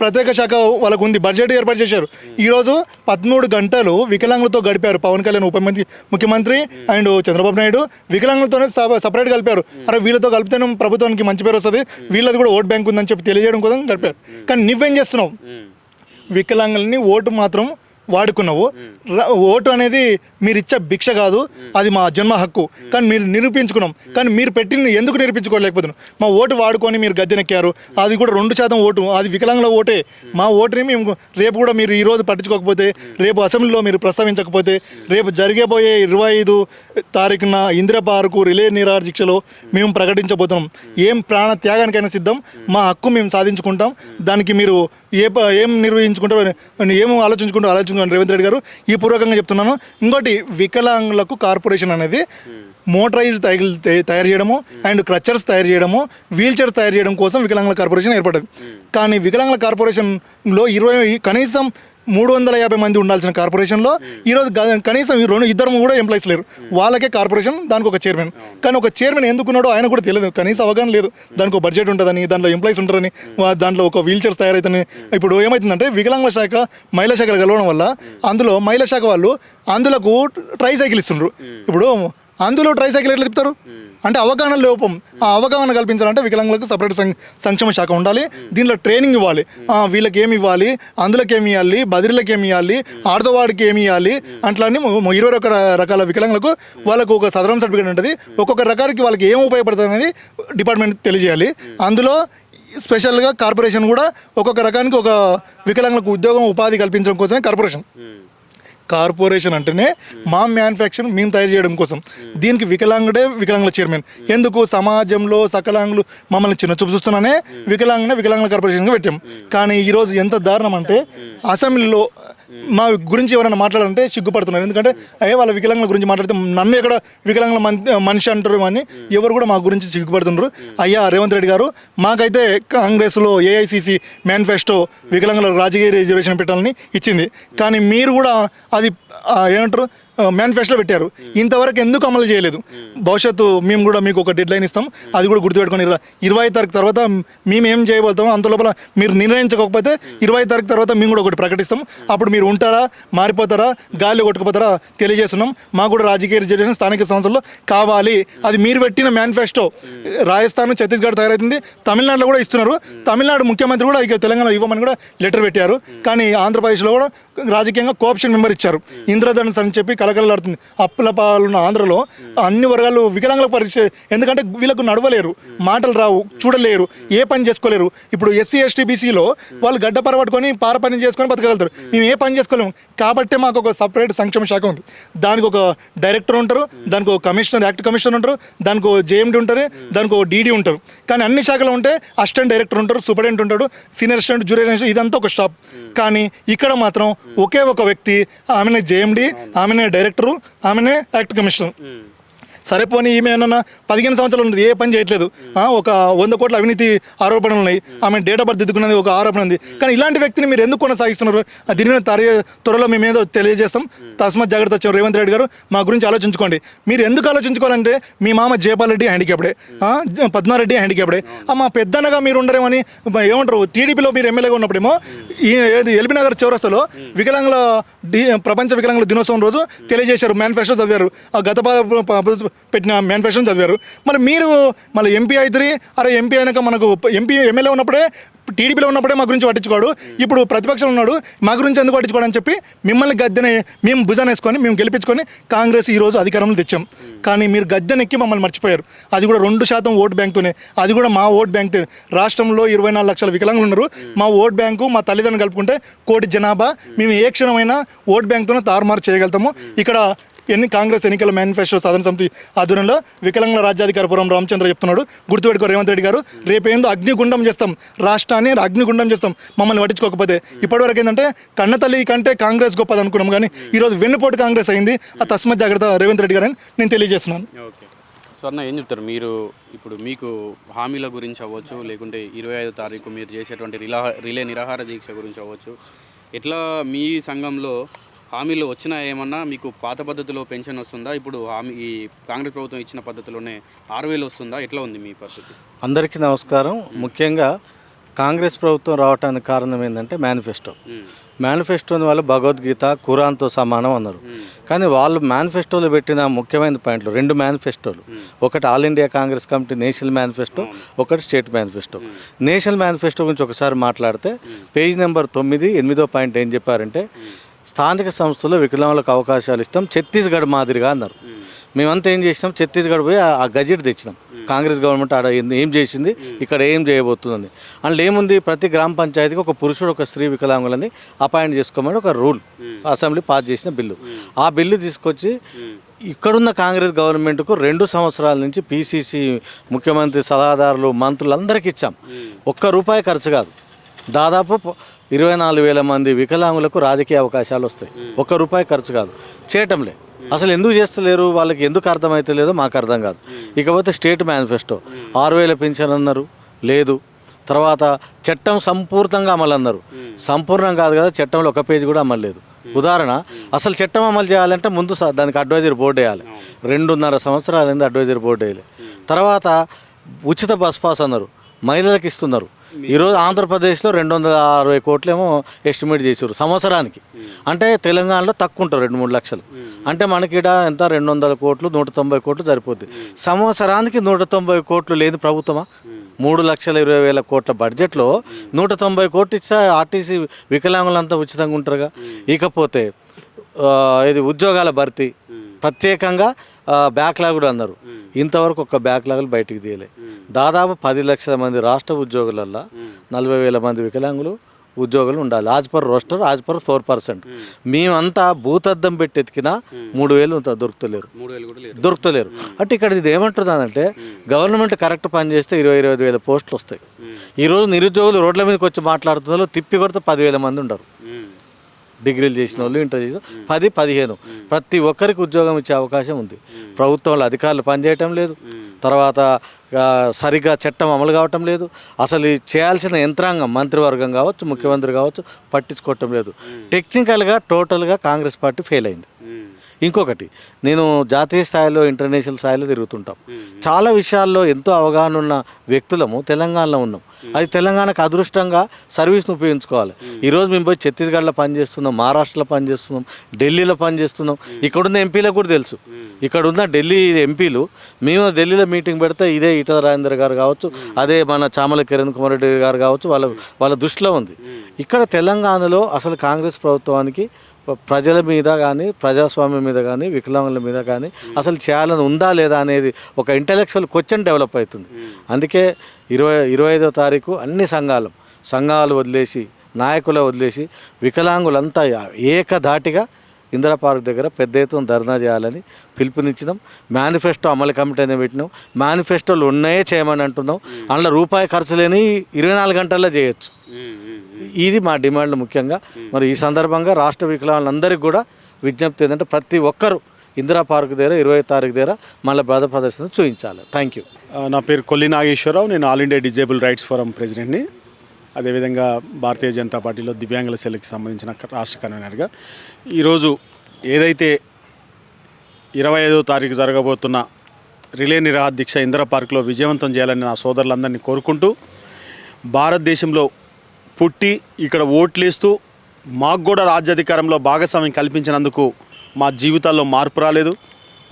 ప్రత్యేక శాఖ వాళ్ళకు ఉంది, బడ్జెట్ ఏర్పాటు చేశారు. ఈరోజు 13 గంటలు వికలాంగులతో గడిపారు పవన్ కళ్యాణ్ ముఖ్యమంత్రి అండ్ చంద్రబాబు నాయుడు. వికలాంగులతోనే సపరేట్ కలిపారు. అరే వీళ్ళతో కలిపితేనే ప్రభుత్వానికి మంచి పేరు వస్తుంది, వీళ్ళది కూడా ఓట్ బ్యాంక్ ఉందని చెప్పి తెలియజేయడం కోసం గడిపారు. కానీ నువ్వేం చేస్తున్నావు, వికలాంగులని ఓటు మాత్రం వాడుకున్నావు. ఓటు అనేది మీరు ఇచ్చే భిక్ష కాదు, అది మా జన్మ హక్కు. కానీ మీరు నిరూపించుకున్నాం. కానీ మీరు ఎందుకు నిరూపించుకోలేకపోతున్నాం? మా ఓటు వాడుకొని మీరు గద్దెనెక్కారు. అది కూడా 2% ఓటు, అది వికలాంగుల ఓటే. మా ఓటుని మేము రేపు కూడా మీరు ఈరోజు పట్టించుకోకపోతే, రేపు అసెంబ్లీలో మీరు ప్రస్తావించకపోతే, రేపు జరిగేపోయే 25 తారీఖున ఇందిరా పార్కు రిలే నిరాహార దీక్షలో మేము ప్రకటించబోతున్నాం. ఏం ప్రాణ త్యాగానికైనా సిద్ధం, మా హక్కు మేము సాధించుకుంటాం. దానికి మీరు ఏం నిర్వహించుకుంటారో, ఏం ఆలోచించుకుంటారో రేవంత్ రెడ్డి గారు ఈ పూర్వకంగా చెప్తున్నాను. ఇంకోటి, వికలాంగులకు కార్పొరేషన్ అనేది మోటరైజ్ తయారు చేయడము అండ్ క్రచర్స్ తయారు చేయడము, వీల్ చైర్స్ తయారు చేయడం కోసం వికలాంగుల కార్పొరేషన్ ఏర్పడింది. కానీ వికలాంగుల కార్పొరేషన్లో కనీసం 350 మంది ఉండాల్సిన కార్పొరేషన్లో ఈరోజు కనీసం 2 కూడా ఎంప్లాయీస్ లేరు. వాళ్ళకే కార్పొరేషన్, దానికి ఒక చైర్మన్. కానీ ఒక చైర్మన్ ఎందుకున్నాడో ఆయన కూడా తెలియదు, కనీసం అవగాహన లేదు. దానికి ఒక బడ్జెట్ ఉంటుందని, దాంట్లో ఎంప్లాయీస్ ఉంటారని, దాంట్లో ఒక వీల్ చైర్స్ తయారవుతాయని. ఇప్పుడు ఏమవుతుందంటే వికలాంగుల శాఖ మహిళా శాఖలు కలవడం వల్ల అందులో మహిళా శాఖ వాళ్ళు అందులకు ట్రైసైకిల్ ఇస్తుండ్రు. ఇప్పుడు అందులో ట్రైసైకిల్ ఎట్లా తిప్పుతారు అంటే అవగాహన లోపం. ఆ అవగాహన కల్పించాలంటే వికలాంగులకు సపరేట్ సంక్షేమ శాఖ ఉండాలి, దీంట్లో ట్రైనింగ్ ఇవ్వాలి. వీళ్ళకి ఏమి ఇవ్వాలి, అందులోకి ఏమి ఇవ్వాలి, బదిరీలకు ఏమి ఇవ్వాలి, ఆడవాడికి ఏమి ఇవ్వాలి, అట్లానే 21 రకాల వికలాంగులకు వాళ్ళకు ఒక సదరం సర్టిఫికేట్ ఉంటుంది. ఒక్కొక్క రకానికి వాళ్ళకి ఏం ఉపయోగపడుతుంది అనేది డిపార్ట్మెంట్ తెలియజేయాలి. అందులో స్పెషల్గా కార్పొరేషన్ కూడా ఒక్కొక్క రకానికి ఒక వికలాంగులకు ఉద్యోగం ఉపాధి కల్పించడం కోసమే కార్పొరేషన్ అంటేనే మా మ్యానుఫ్యాక్చర్ మేము తయారు చేయడం కోసం. దీనికి వికలాంగుల చైర్మన్. ఎందుకు సమాజంలో సకలాంగులు మమ్మల్ని చిన్న చూపు చూస్తున్నానే వికలాంగుల కార్పొరేషన్గా పెట్టాం. కానీ ఈరోజు ఎంత దారుణం అంటే అసెంబ్లీలో మా గురించి ఎవరైనా మాట్లాడాలంటే సిగ్గుపడుతున్నారు. ఎందుకంటే వాళ్ళ వికలాంగుల గురించి మాట్లాడితే నన్ను ఎక్కడ వికలాంగుల మనిషి అంటారు అని ఎవరు కూడా మా గురించి సిగ్గుపడుతున్నారు. అయ్యా రేవంత్ రెడ్డి గారు, మాకైతే కాంగ్రెస్లో ఏఐసిసి మేనిఫెస్టో వికలాంగుల రాజకీయ రిజర్వేషన్ పెట్టాలని ఇచ్చింది. కానీ మీరు కూడా అది ఏమంటారు మేనిఫెస్టోలో పెట్టారు. ఇంతవరకు ఎందుకు అమలు చేయలేదు? భవిష్యత్తు మేము కూడా మీకు ఒక డెడ్ లైన్ ఇస్తాం, అది కూడా గుర్తుపెట్టుకొని 20 తారీఖు తర్వాత మేము ఏం చేయబోతాం, అంత లోపల మీరు నిర్ణయించకపోతే 20 తారీఖు తర్వాత మేము కూడా ఒకటి ప్రకటిస్తాం. అప్పుడు మీరు ఉంటారా, మారిపోతారా, గాలి కొట్టుకుపోతారా తెలియజేస్తున్నాం. మాకు కూడా రాజకీయ రిజర్వేషన్ స్థానిక సంస్థల్లో కావాలి. అది మీరు పెట్టిన మేనిఫెస్టో రాజస్థాన్, ఛత్తీస్గఢ్ తయారైతుంది, తమిళనాడులో కూడా ఇస్తున్నారు. తమిళనాడు ముఖ్యమంత్రి కూడా ఇక తెలంగాణ ఇవ్వమని కూడా లెటర్ పెట్టారు. కానీ ఆంధ్రప్రదేశ్లో కూడా రాజకీయంగా కోఆప్షన్ మెంబర్ ఇచ్చారు. ఇంద్రధనుస్ అని చెప్పి కలకలలాడుతుంది. అప్పుల పాలున్న ఆంధ్రలో అన్ని వర్గాలు వికలాంగుల పరీక్ష. ఎందుకంటే వీళ్ళకు నడవలేరు, మాటలు రావు, చూడలేరు, ఏ పని చేసుకోలేరు. ఇప్పుడు ఎస్సీ ఎస్టీ బీసీలో వాళ్ళు గడ్డ పరపట్టుకొని పార పని చేసుకొని బతకగలుగుతారు. మేము ఏ పని చేసుకోలేము. కాబట్టి మాకు ఒక సపరేట్ సంక్షేమ శాఖ ఉంది. దానికి ఒక డైరెక్టర్ ఉంటారు, దానికి ఒక కమిషనర్, యాక్ట్ కమిషనర్ ఉంటారు, దానికి ఒక జేఎండి ఉంటారు, దానికి ఒక డీడీ ఉంటారు. కానీ అన్ని శాఖలు ఉంటే అసిస్టెంట్ డైరెక్టర్ ఉంటారు, సూపరింటెండెంట్ ఉంటాడు, సీనియర్ అసిస్టెంట్, జూనియర్ అసిస్టెంట్, ఇదంతా ఒక స్టాఫ్. కానీ ఇక్కడ మాత్రం ఒకే ఒక వ్యక్తి, ఆమెనే జేఎండి, ఆమెనే డైరెక్టరు, ఆమెనే యాక్ట్ కమిషనర్. సరే పోనీ ఈమె ఏమన్నా 15 సంవత్సరాలు ఉంది, ఏ పని చేయట్లేదు. ఒక 100 కోట్ల అవినీతి ఆరోపణలు ఉన్నాయి, ఆమె డేట్ ఆఫ్ బర్త్ దిద్దుకున్నది ఒక ఆరోపణ ఉంది. కానీ ఇలాంటి వ్యక్తిని మీరు ఎందుకు కొనసాగిస్తున్నారు? దీని మీద త్వరలో మేము ఏదో తెలియజేస్తాం. తస్మాత్ జాగ్రత్త వచ్చాం. రేవంత్ రెడ్డి గారు మా గురించి ఆలోచించుకోండి. మీరు ఎందుకు ఆలోచించుకోవాలంటే మీ మామ జయపాల్ రెడ్డి హ్యాండిక్యాప్డే, పద్మారెడ్డి హ్యాండిక్యాప్డే. మా పెద్దనగా మీరు ఉండరేమని ఏమంటారు, టీడీపీలో మీరు ఎమ్మెల్యేగా ఉన్నప్పుడేమో ఎల్బీ నగర్ చౌరస్తాలో వికలాంగుల ప్రపంచ వికలాంగుల దినోత్సవం రోజు తెలియజేశారు, మేనిఫెస్టో చదివారు, గత పెట్టిన మేనిఫెస్టో చదివారు. మరి మీరు మళ్ళీ ఎంపీ అవుతారు. అరే ఎంపీ అయినాక మనకు ఎమ్మెల్యే ఉన్నప్పుడే, టీడీపీలో ఉన్నప్పుడే మా గురించి పట్టించుకోడు, ఇప్పుడు ప్రతిపక్షంలో ఉన్నాడు, మా గురించి ఎందుకు పట్టించుకోడు అని చెప్పి మిమ్మల్ని గద్దెని మేము భుజాన్ని వేసుకొని మేము గెలిపించుకొని కాంగ్రెస్ ఈరోజు అధికారంలో తెచ్చాం. కానీ మీరు గద్దెనెక్కి మమ్మల్ని మర్చిపోయారు. అది కూడా 2% ఓటు బ్యాంకుతోనే. అది కూడా మా ఓటు బ్యాంక్. రాష్ట్రంలో 24 లక్షల వికలాంగులు ఉన్నారు. మా ఓటు బ్యాంకు, మా తల్లిదండ్రులు కలుపుకుంటే 1 కోటి జనాభా. మేము ఏ క్షణమైనా ఓటు బ్యాంకుతోనే తారుమారు చేయగలుగుతాము. ఇక్కడ కాంగ్రెస్ ఎన్నికల మేనిఫెస్టో సాధన సమితి ఆధ్వర్యంలో వికలాంగుల రాజ్యాధికారి పురం రామచంద్ర చెప్తున్నాడు, గుర్తుపెట్టుకో రేవంత్ రెడ్డి గారు, రేపేందో అగ్నిగుండం చేస్తాం, రాష్ట్రాన్ని అగ్నిగుండం చేస్తాం మమ్మల్ని పట్టించుకోకపోతే. ఇప్పటివరకు ఏంటంటే కన్నతల్లి కంటే కాంగ్రెస్ గొప్పది అనుకున్నాం, కానీ ఈరోజు వెన్నుపోటు కాంగ్రెస్ అయింది. ఆ తస్మత్ జాగ్రత్త రేవంత్ రెడ్డి గారు అని నేను తెలియజేస్తున్నాను. ఓకే సో అన్న, ఏం చెప్తారు మీరు? ఇప్పుడు మీకు హామీల గురించి అవ్వచ్చు, లేకుంటే 25వ తారీఖు మీరు చేసేటువంటి రిలే నిరాహార దీక్ష గురించి అవ్వచ్చు, ఎట్లా మీ సంఘంలో హామీలు వచ్చినా ఏమన్నా మీకు పాత పద్ధతిలో పెన్షన్ వస్తుందా? ఇప్పుడు ఈ కాంగ్రెస్ ప్రభుత్వం ఇచ్చిన పద్ధతిలోనే 6,000 వస్తుందా? ఎట్లా ఉంది మీ పరిస్థితి? అందరికీ నమస్కారం. ముఖ్యంగా కాంగ్రెస్ ప్రభుత్వం రావడానికి కారణం ఏంటంటే మేనిఫెస్టో వల్ల భగవద్గీత, ఖురాన్తో సమానం అన్నారు. కానీ వాళ్ళు మేనిఫెస్టోలో పెట్టిన ముఖ్యమైన పాయింట్లు 2 మేనిఫెస్టోలు. ఒకటి all India Congress committee national manifesto, ఒకటి స్టేట్ మేనిఫెస్టో. నేషనల్ మేనిఫెస్టో గురించి ఒకసారి మాట్లాడితే పేజ్ నెంబర్ 9, 8వ పాయింట్ ఏం చెప్పారంటే, స్థానిక సంస్థల్లో వికలాంగులకు అవకాశాలు ఇస్తాం ఛత్తీస్గఢ్ మాదిరిగా అన్నారు. మేమంతా ఏం చేసినాం, ఛత్తీస్గఢ్ పోయి ఆ గజెట్ తెచ్చినాం. కాంగ్రెస్ గవర్నమెంట్ ఆడ ఏం చేసింది, ఇక్కడ ఏం చేయబోతుందని. అందులో ఏముంది, ప్రతి గ్రామ పంచాయతీకి ఒక పురుషుడు, ఒక స్త్రీ వికలాంగులని అపాయింట్ చేసుకోమని ఒక రూల్ అసెంబ్లీ పాస్ చేసిన బిల్లు. ఆ బిల్లు తీసుకొచ్చి ఇక్కడున్న కాంగ్రెస్ గవర్నమెంట్కు 2 సంవత్సరాల నుంచి పీసీసీ ముఖ్యమంత్రి, సలహాదారులు, మంత్రులు అందరికీ ఇచ్చాం. ₹1 ఖర్చు కాదు. దాదాపు 24,000 మంది వికలాంగులకు రాజకీయ అవకాశాలు వస్తాయి. ₹1 ఖర్చు కాదు. చేయటంలే. అసలు ఎందుకు చేస్తలేరు, వాళ్ళకి ఎందుకు అర్థమైతలేదో మాకు అర్థం కాదు. ఇకపోతే స్టేట్ మేనిఫెస్టో 6,000 పెన్షన్ అన్నారు, లేదు. తర్వాత చట్టం సంపూర్ణంగా అమలు అన్నారు. సంపూర్ణం కాదు కదా, చట్టంలో 1 పేజీ కూడా అమలు లేదు. ఉదాహరణ, అసలు చట్టం అమలు చేయాలంటే ముందు దానికి అడ్వైజరీ బోర్డు వేయాలి. 2.5 సంవత్సరాలు అడ్వైజరీ బోర్డు వేయాలి. తర్వాత ఉచిత బస్ పాస్ అన్నారు, మహిళలకు ఇస్తున్నారు. ఈరోజు ఆంధ్రప్రదేశ్లో 260 కోట్లేమో ఎస్టిమేట్ చేసారు సంవత్సరానికి. అంటే తెలంగాణలో తక్కువ ఉంటారు 2-3 లక్షలు. అంటే మనకి ఇక్కడ ఎంత 200 కోట్లు, 190 కోట్లు సరిపోద్ది. సంవత్సరానికి 190 కోట్లు లేని ప్రభుత్వమా? 3,20,000 కోట్ల బడ్జెట్లో 190 కోట్లు ఇచ్చా ఆర్టీసీ వికలాంగులంతా ఉచితంగా ఉంటారుగా. ఇకపోతే ఇది ఉద్యోగాల భర్తీ ప్రత్యేకంగా బ్యాక్లాగ్ కూడా అన్నారు. ఇంతవరకు ఒక బ్యాక్లాగులు బయటికి తీయలే. దాదాపు 10 లక్షల మంది రాష్ట్ర ఉద్యోగులల్లో 40,000 మంది వికలాంగులు ఉద్యోగులు ఉండాలి. As per roster, as per 4%. మేమంతా భూతద్దం పెట్టి ఎతికినా 3,000 దొరుకుతలేరు. అంటే ఇక్కడ ఇది ఏమంటుందంటే గవర్నమెంట్ కరెక్ట్ పని చేస్తే 20,000 పోస్టులు వస్తాయి. ఈరోజు నిరుద్యోగులు రోడ్ల మీదకి వచ్చి మాట్లాడుతున్నారు, తిప్పి కొడితే 10,000 మంది ఉండరు. డిగ్రీలు చేసిన వాళ్ళు, ఇంటర్ చేసిన 10-15 ప్రతి ఒక్కరికి ఉద్యోగం ఇచ్చే అవకాశం ఉంది. ప్రభుత్వంలో అధికారులు పనిచేయటం లేదు, తర్వాత సరిగ్గా చట్టం అమలు కావటం లేదు. అసలు చేయాల్సిన యంత్రాంగం మంత్రివర్గం కావచ్చు, ముఖ్యమంత్రి కావచ్చు పట్టించుకోవటం లేదు. టెక్నికల్గా టోటల్గా కాంగ్రెస్ పార్టీ ఫెయిల్ అయింది. ఇంకొకటి, నేను జాతీయ స్థాయిలో ఇంటర్నేషనల్ స్థాయిలో తిరుగుతుంటాం. చాలా విషయాల్లో ఎంతో అవగాహన ఉన్న వ్యక్తులము తెలంగాణలో ఉన్నాం. అది తెలంగాణకు అదృష్టంగా సర్వీస్ను ఉపయోగించుకోవాలి. ఈరోజు మేము పోయి ఛత్తీస్గఢ్లో పనిచేస్తున్నాం, మహారాష్ట్రలో పనిచేస్తున్నాం, ఢిల్లీలో పనిచేస్తున్నాం. ఇక్కడున్న ఎంపీలకు కూడా తెలుసు. ఇక్కడ ఉన్న ఢిల్లీ ఎంపీలు మేము ఢిల్లీలో మీటింగ్ పెడితే ఇదే ఈటల రాజేందర్ గారు కావచ్చు, అదే మన చామల కిరణ్ కుమార్ రెడ్డి గారు కావచ్చు, వాళ్ళ దృష్టిలో ఉంది. ఇక్కడ తెలంగాణలో అసలు కాంగ్రెస్ ప్రభుత్వానికి ప్రజల మీద కానీ, ప్రజాస్వామ్యం మీద కానీ, వికలాంగుల మీద కానీ అసలు చేయాలని ఉందా లేదా అనేది ఒక ఇంటలెక్చువల్ క్వశ్చన్ డెవలప్ అవుతుంది. అందుకే 25వ తారీఖు అన్ని సంఘాలు వదిలేసి, నాయకులు వదిలేసి వికలాంగులంతా ఏకధాటిగా ఇందిరా పార్క్ దగ్గర పెద్ద ఎత్తున ధర్నా చేయాలని పిలుపునిచ్చినాం. మేనిఫెస్టో అమలు కమిటీ అనేది పెట్టినాం. మేనిఫెస్టోలు ఉన్నాయే చేయమని అంటున్నాం. అందులో రూపాయి ఖర్చు లేని 24 గంటల్లో చేయొచ్చు. ఇది మా డిమాండ్ ముఖ్యంగా. మరి ఈ సందర్భంగా రాష్ట్ర వికలాంగులందరికీ కూడా విజ్ఞప్తి ఏంటంటే ప్రతి ఒక్కరూ ఇందిరా పార్క్ దగ్గర 20వ తారీఖు దగ్గర మళ్ళీ బ్రదర్ ప్రదర్శన చూపించాలి. Thank you. నా పేరు కొల్లి నాగేశ్వరరావు. నేను all India disabled rights forum ప్రెసిడెంట్ని. అదేవిధంగా భారతీయ జనతా పార్టీలో దివ్యాంగుల సెల్కి సంబంధించిన రాష్ట్ర కన్వీనర్గా. ఈరోజు ఏదైతే 25వ తారీఖు జరగబోతున్న రిలే నిరాహార ఇందిరా పార్క్లో విజయవంతం చేయాలని నా సోదరులందరినీ కోరుకుంటూ, భారతదేశంలో పుట్టి ఇక్కడ ఓట్లేస్తూ మాకు కూడా రాజ్యాధికారంలో భాగస్వామ్యం కల్పించినందుకు మా జీవితాల్లో మార్పు రాలేదు.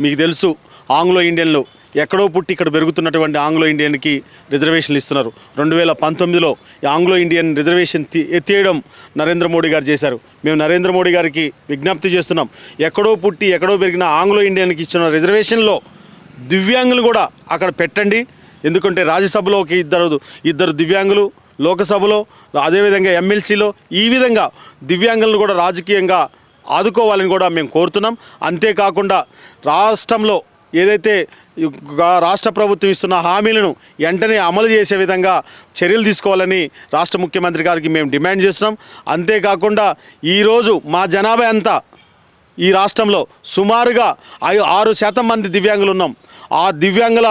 మీకు తెలుసు, ఆంగ్లో ఇండియన్లు ఎక్కడో పుట్టి ఇక్కడ పెరుగుతున్నటువంటి ఆంగ్లో ఇండియన్కి రిజర్వేషన్లు ఇస్తున్నారు. 2019లో ఆంగ్లో ఇండియన్ రిజర్వేషన్ ఎత్తేయడం నరేంద్ర మోడీ గారు చేశారు. మేము నరేంద్ర మోడీ గారికి విజ్ఞప్తి చేస్తున్నాం, ఎక్కడో పుట్టి ఎక్కడో పెరిగిన ఆంగ్లో ఇండియన్కి ఇచ్చిన రిజర్వేషన్లో దివ్యాంగులు కూడా అక్కడ పెట్టండి. ఎందుకంటే రాజ్యసభలో ఒక ఇద్దరు దివ్యాంగులు, లోకసభలో, అదేవిధంగా ఎమ్మెల్సీలో, ఈ విధంగా దివ్యాంగులను కూడా రాజకీయంగా ఆదుకోవాలని కూడా మేము కోరుతున్నాం. అంతేకాకుండా రాష్ట్రంలో ఏదైతే రాష్ట్ర ప్రభుత్వం ఇస్తున్న హామీలను వెంటనే అమలు చేసే విధంగా చర్యలు తీసుకోవాలని రాష్ట్ర ముఖ్యమంత్రి గారికి మేము డిమాండ్ చేస్తున్నాం. అంతేకాకుండా ఈరోజు మా జనాభా అంతా ఈ రాష్ట్రంలో సుమారుగా 6% మంది దివ్యాంగులు ఉన్నాం. ఆ దివ్యాంగుల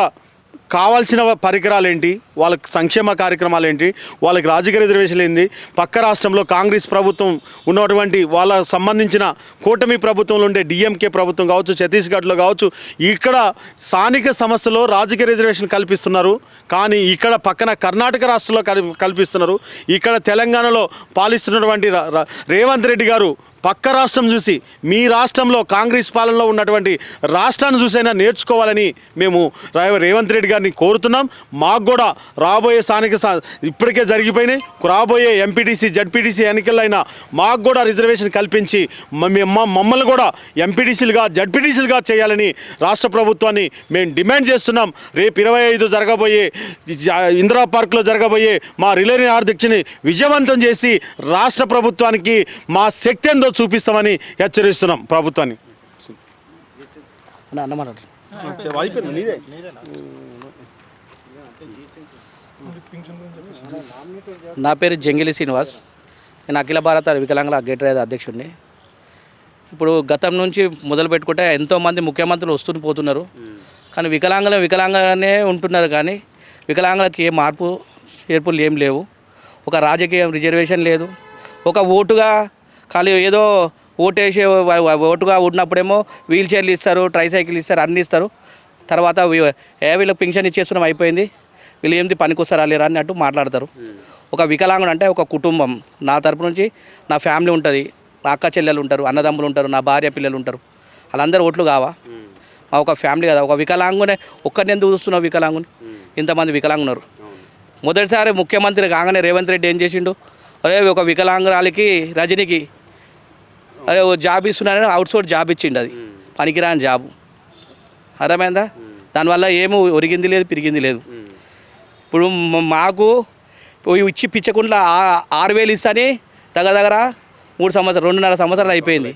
కావాల్సిన పరికరాలు ఏంటి, వాళ్ళకి సంక్షేమ కార్యక్రమాలు ఏంటి, వాళ్ళకి రాజకీయ రిజర్వేషన్లు ఏంటి, పక్క రాష్ట్రంలో కాంగ్రెస్ ప్రభుత్వం ఉన్నటువంటి వాళ్ళకు సంబంధించిన కూటమి ప్రభుత్వంలో ఉండే డిఎంకే ప్రభుత్వం కావచ్చు, ఛత్తీస్గఢ్లో కావచ్చు, ఇక్కడ స్థానిక సంస్థలో రాజకీయ రిజర్వేషన్ కల్పిస్తున్నారు. కానీ ఇక్కడ పక్కన కర్ణాటక రాష్ట్రంలో కల్పిస్తున్నారు. ఇక్కడ తెలంగాణలో పాలిస్తున్నటువంటి రేవంత్ రెడ్డి గారు పక్క రాష్ట్రం చూసి మీ రాష్ట్రంలో కాంగ్రెస్ పాలనలో ఉన్నటువంటి రాష్ట్రాన్ని చూసైనా నేర్చుకోవాలని మేము రేవంత్ రెడ్డి గారిని కోరుతున్నాం. మాకు కూడా రాబోయే ఇప్పటికే జరిగిపోయినాయి, రాబోయే ఎంపీటీసీ జడ్పీటీసీ ఎన్నికలైనా మాకు కూడా రిజర్వేషన్ కల్పించి మమ్మల్ని కూడా ఎంపీటీసీలుగా జడ్పీటీసీలుగా చేయాలని రాష్ట్ర ప్రభుత్వాన్ని మేము డిమాండ్ చేస్తున్నాం. రేపు 25 జరగబోయే ఇందిరా పార్క్లో జరగబోయే మా రిలే నిరాహార దీక్షని విజయవంతం చేసి రాష్ట్ర ప్రభుత్వానికి మా శక్తి ఎంతో చూపిస్తామని హెచ్చరిస్తున్నాం ప్రభుత్వాన్ని. నా పేరు జంగిలి శ్రీనివాస్. నేను అఖిల భారత వికలాంగుల గేట్ అధ్యక్షుడిని. ఇప్పుడు గతం నుంచి మొదలు పెట్టుకుంటే ఎంతోమంది ముఖ్యమంత్రులు వస్తూ పోతున్నారు, కానీ వికలాంగులనే ఉంటున్నారు. కానీ వికలాంగులకి ఏ చేర్పులు ఏం లేవు. ఒక రాజకీయ రిజర్వేషన్ లేదు. ఒక ఓటుగా ఖాళీ ఏదో ఓటేసి ఓటుగా ఉన్నప్పుడేమో వీల్ చైర్లు ఇస్తారు, ట్రైసైకిల్ ఇస్తారు, అన్నీ ఇస్తారు. తర్వాత వీళ్ళకి పింఛన్ ఇచ్చేస్తున్నాం అయిపోయింది, వీళ్ళు ఏంటి పనికొస్తారా లేరా అన్నట్టు మాట్లాడతారు. ఒక వికలాంగుడు అంటే ఒక కుటుంబం. నా తరపు నుంచి నా ఫ్యామిలీ ఉంటుంది, నా అక్క చెల్లెలు ఉంటారు, అన్నదమ్ములు ఉంటారు, నా భార్య పిల్లలు ఉంటారు. వాళ్ళందరూ ఓట్లు కావా? మా ఒక ఫ్యామిలీ కదా. ఒక వికలాంగునే ఒక్కరిని ఎందుకు చూస్తున్నావు? వికలాంగుని ఇంతమంది వికలాంగున్నారు. మొదటిసారి ముఖ్యమంత్రి కాగానే రేవంత్ రెడ్డి ఏం చేసిండు? అరే ఒక వికలాంగురాలికి రజనీకి అదే జాబ్ ఇస్తున్నారని అవుట్సోర్స్ జాబ్ ఇచ్చిండు. అది పనికిరాని జాబు. అర్థమైందా? దానివల్ల ఏమీ ఒరిగింది లేదు, పిరిగింది లేదు. ఇప్పుడు మాకు ఇచ్చి పిచ్చకుండా 6,000 ఇస్తాని దగ్గర 2.5 సంవత్సరాలు అయిపోయింది.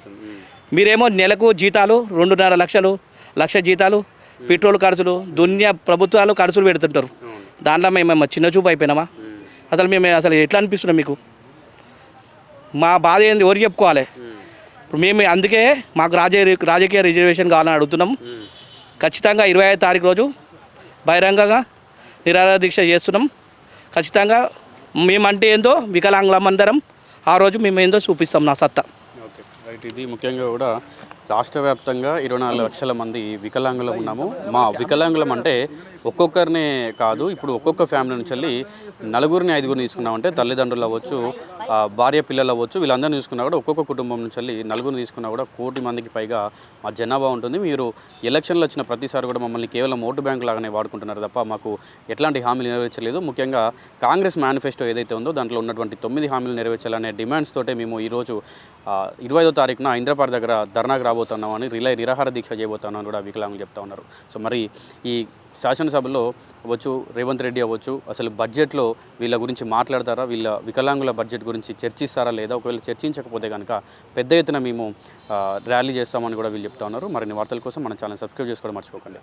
మీరేమో నెలకు జీతాలు 2.5 లక్షలు, లక్ష జీతాలు, పెట్రోల్ ఖర్చులు, దునియా ప్రభుత్వాలు ఖర్చులు పెడుతుంటారు. దాంట్లో మేము చిన్న చూపు అయిపోయినామా? మేము ఎట్లా అనిపిస్తున్నాం మీకు? మా బాధ ఏంది ఎవరు చెప్పుకోవాలి? ఇప్పుడు మేము అందుకే మాకు రాజకీయ రిజర్వేషన్ కావాలని అడుగుతున్నాం. ఖచ్చితంగా 25వ తారీఖు రోజు బహిరంగంగా నిరాహార దీక్ష చేస్తున్నాం. ఖచ్చితంగా మేమంటే ఏందో వికలాంగులమందరం ఆ రోజు మేము ఏందో చూపిస్తాం నా సత్తా. Okay right. ఇది ముఖ్యంగా కూడా రాష్ట్ర వ్యాప్తంగా 24 లక్షల మంది వికలాంగులం ఉన్నాము. మా వికలాంగులం అంటే ఒక్కొక్కరినే కాదు, ఇప్పుడు ఒక్కొక్క ఫ్యామిలీ నుంచి వెళ్ళి 4, 5 తీసుకున్నామంటే తల్లిదండ్రులు అవ్వచ్చు, భార్య పిల్లలు అవ్వచ్చు, వీళ్ళందరినీ తీసుకున్నా కూడా ఒక్కొక్క కుటుంబం నుంచి వెళ్ళి 4 తీసుకున్నా కూడా 1 కోటి మందికి పైగా మా జనాభా ఉంటుంది. మీరు ఎలక్షన్లు వచ్చిన ప్రతిసారి కూడా మమ్మల్ని కేవలం ఓటు బ్యాంక్ లాగానే వాడుకుంటున్నారు తప్ప మాకు ఎట్లాంటి హామీలు నెరవేర్చలేదు. ముఖ్యంగా కాంగ్రెస్ మేనిఫెస్టో ఏదైతే ఉందో దాంట్లో ఉన్నటువంటి 9 హామీలు నెరవేర్చాలనే డిమాండ్స్ తోటే మేము ఈరోజు 25వ తారీఖున హైదరాబాద్ దగ్గర ధర్నాకు రాబోతున్నామని, నిరాహార దీక్ష చేయబోతున్నామని కూడా వికలాంగులు చెప్తా ఉన్నారు. సో మరి ఈ శాసనసభలో అవ్వచ్చు, రేవంత్ రెడ్డి అవ్వచ్చు, అసలు బడ్జెట్లో వీళ్ళ గురించి మాట్లాడతారా, వీళ్ళ వికలాంగుల బడ్జెట్ గురించి చర్చిస్తారా లేదా? ఒకవేళ చర్చించకపోతే కనుక పెద్ద ఎత్తున మేము ర్యాలీ చేస్తామని కూడా వీళ్ళు చెప్తా ఉన్నారు. మరిన్ని వార్తల కోసం మన ఛానల్ సబ్స్క్రైబ్ చేసుకోవడం మర్చిపోకండి.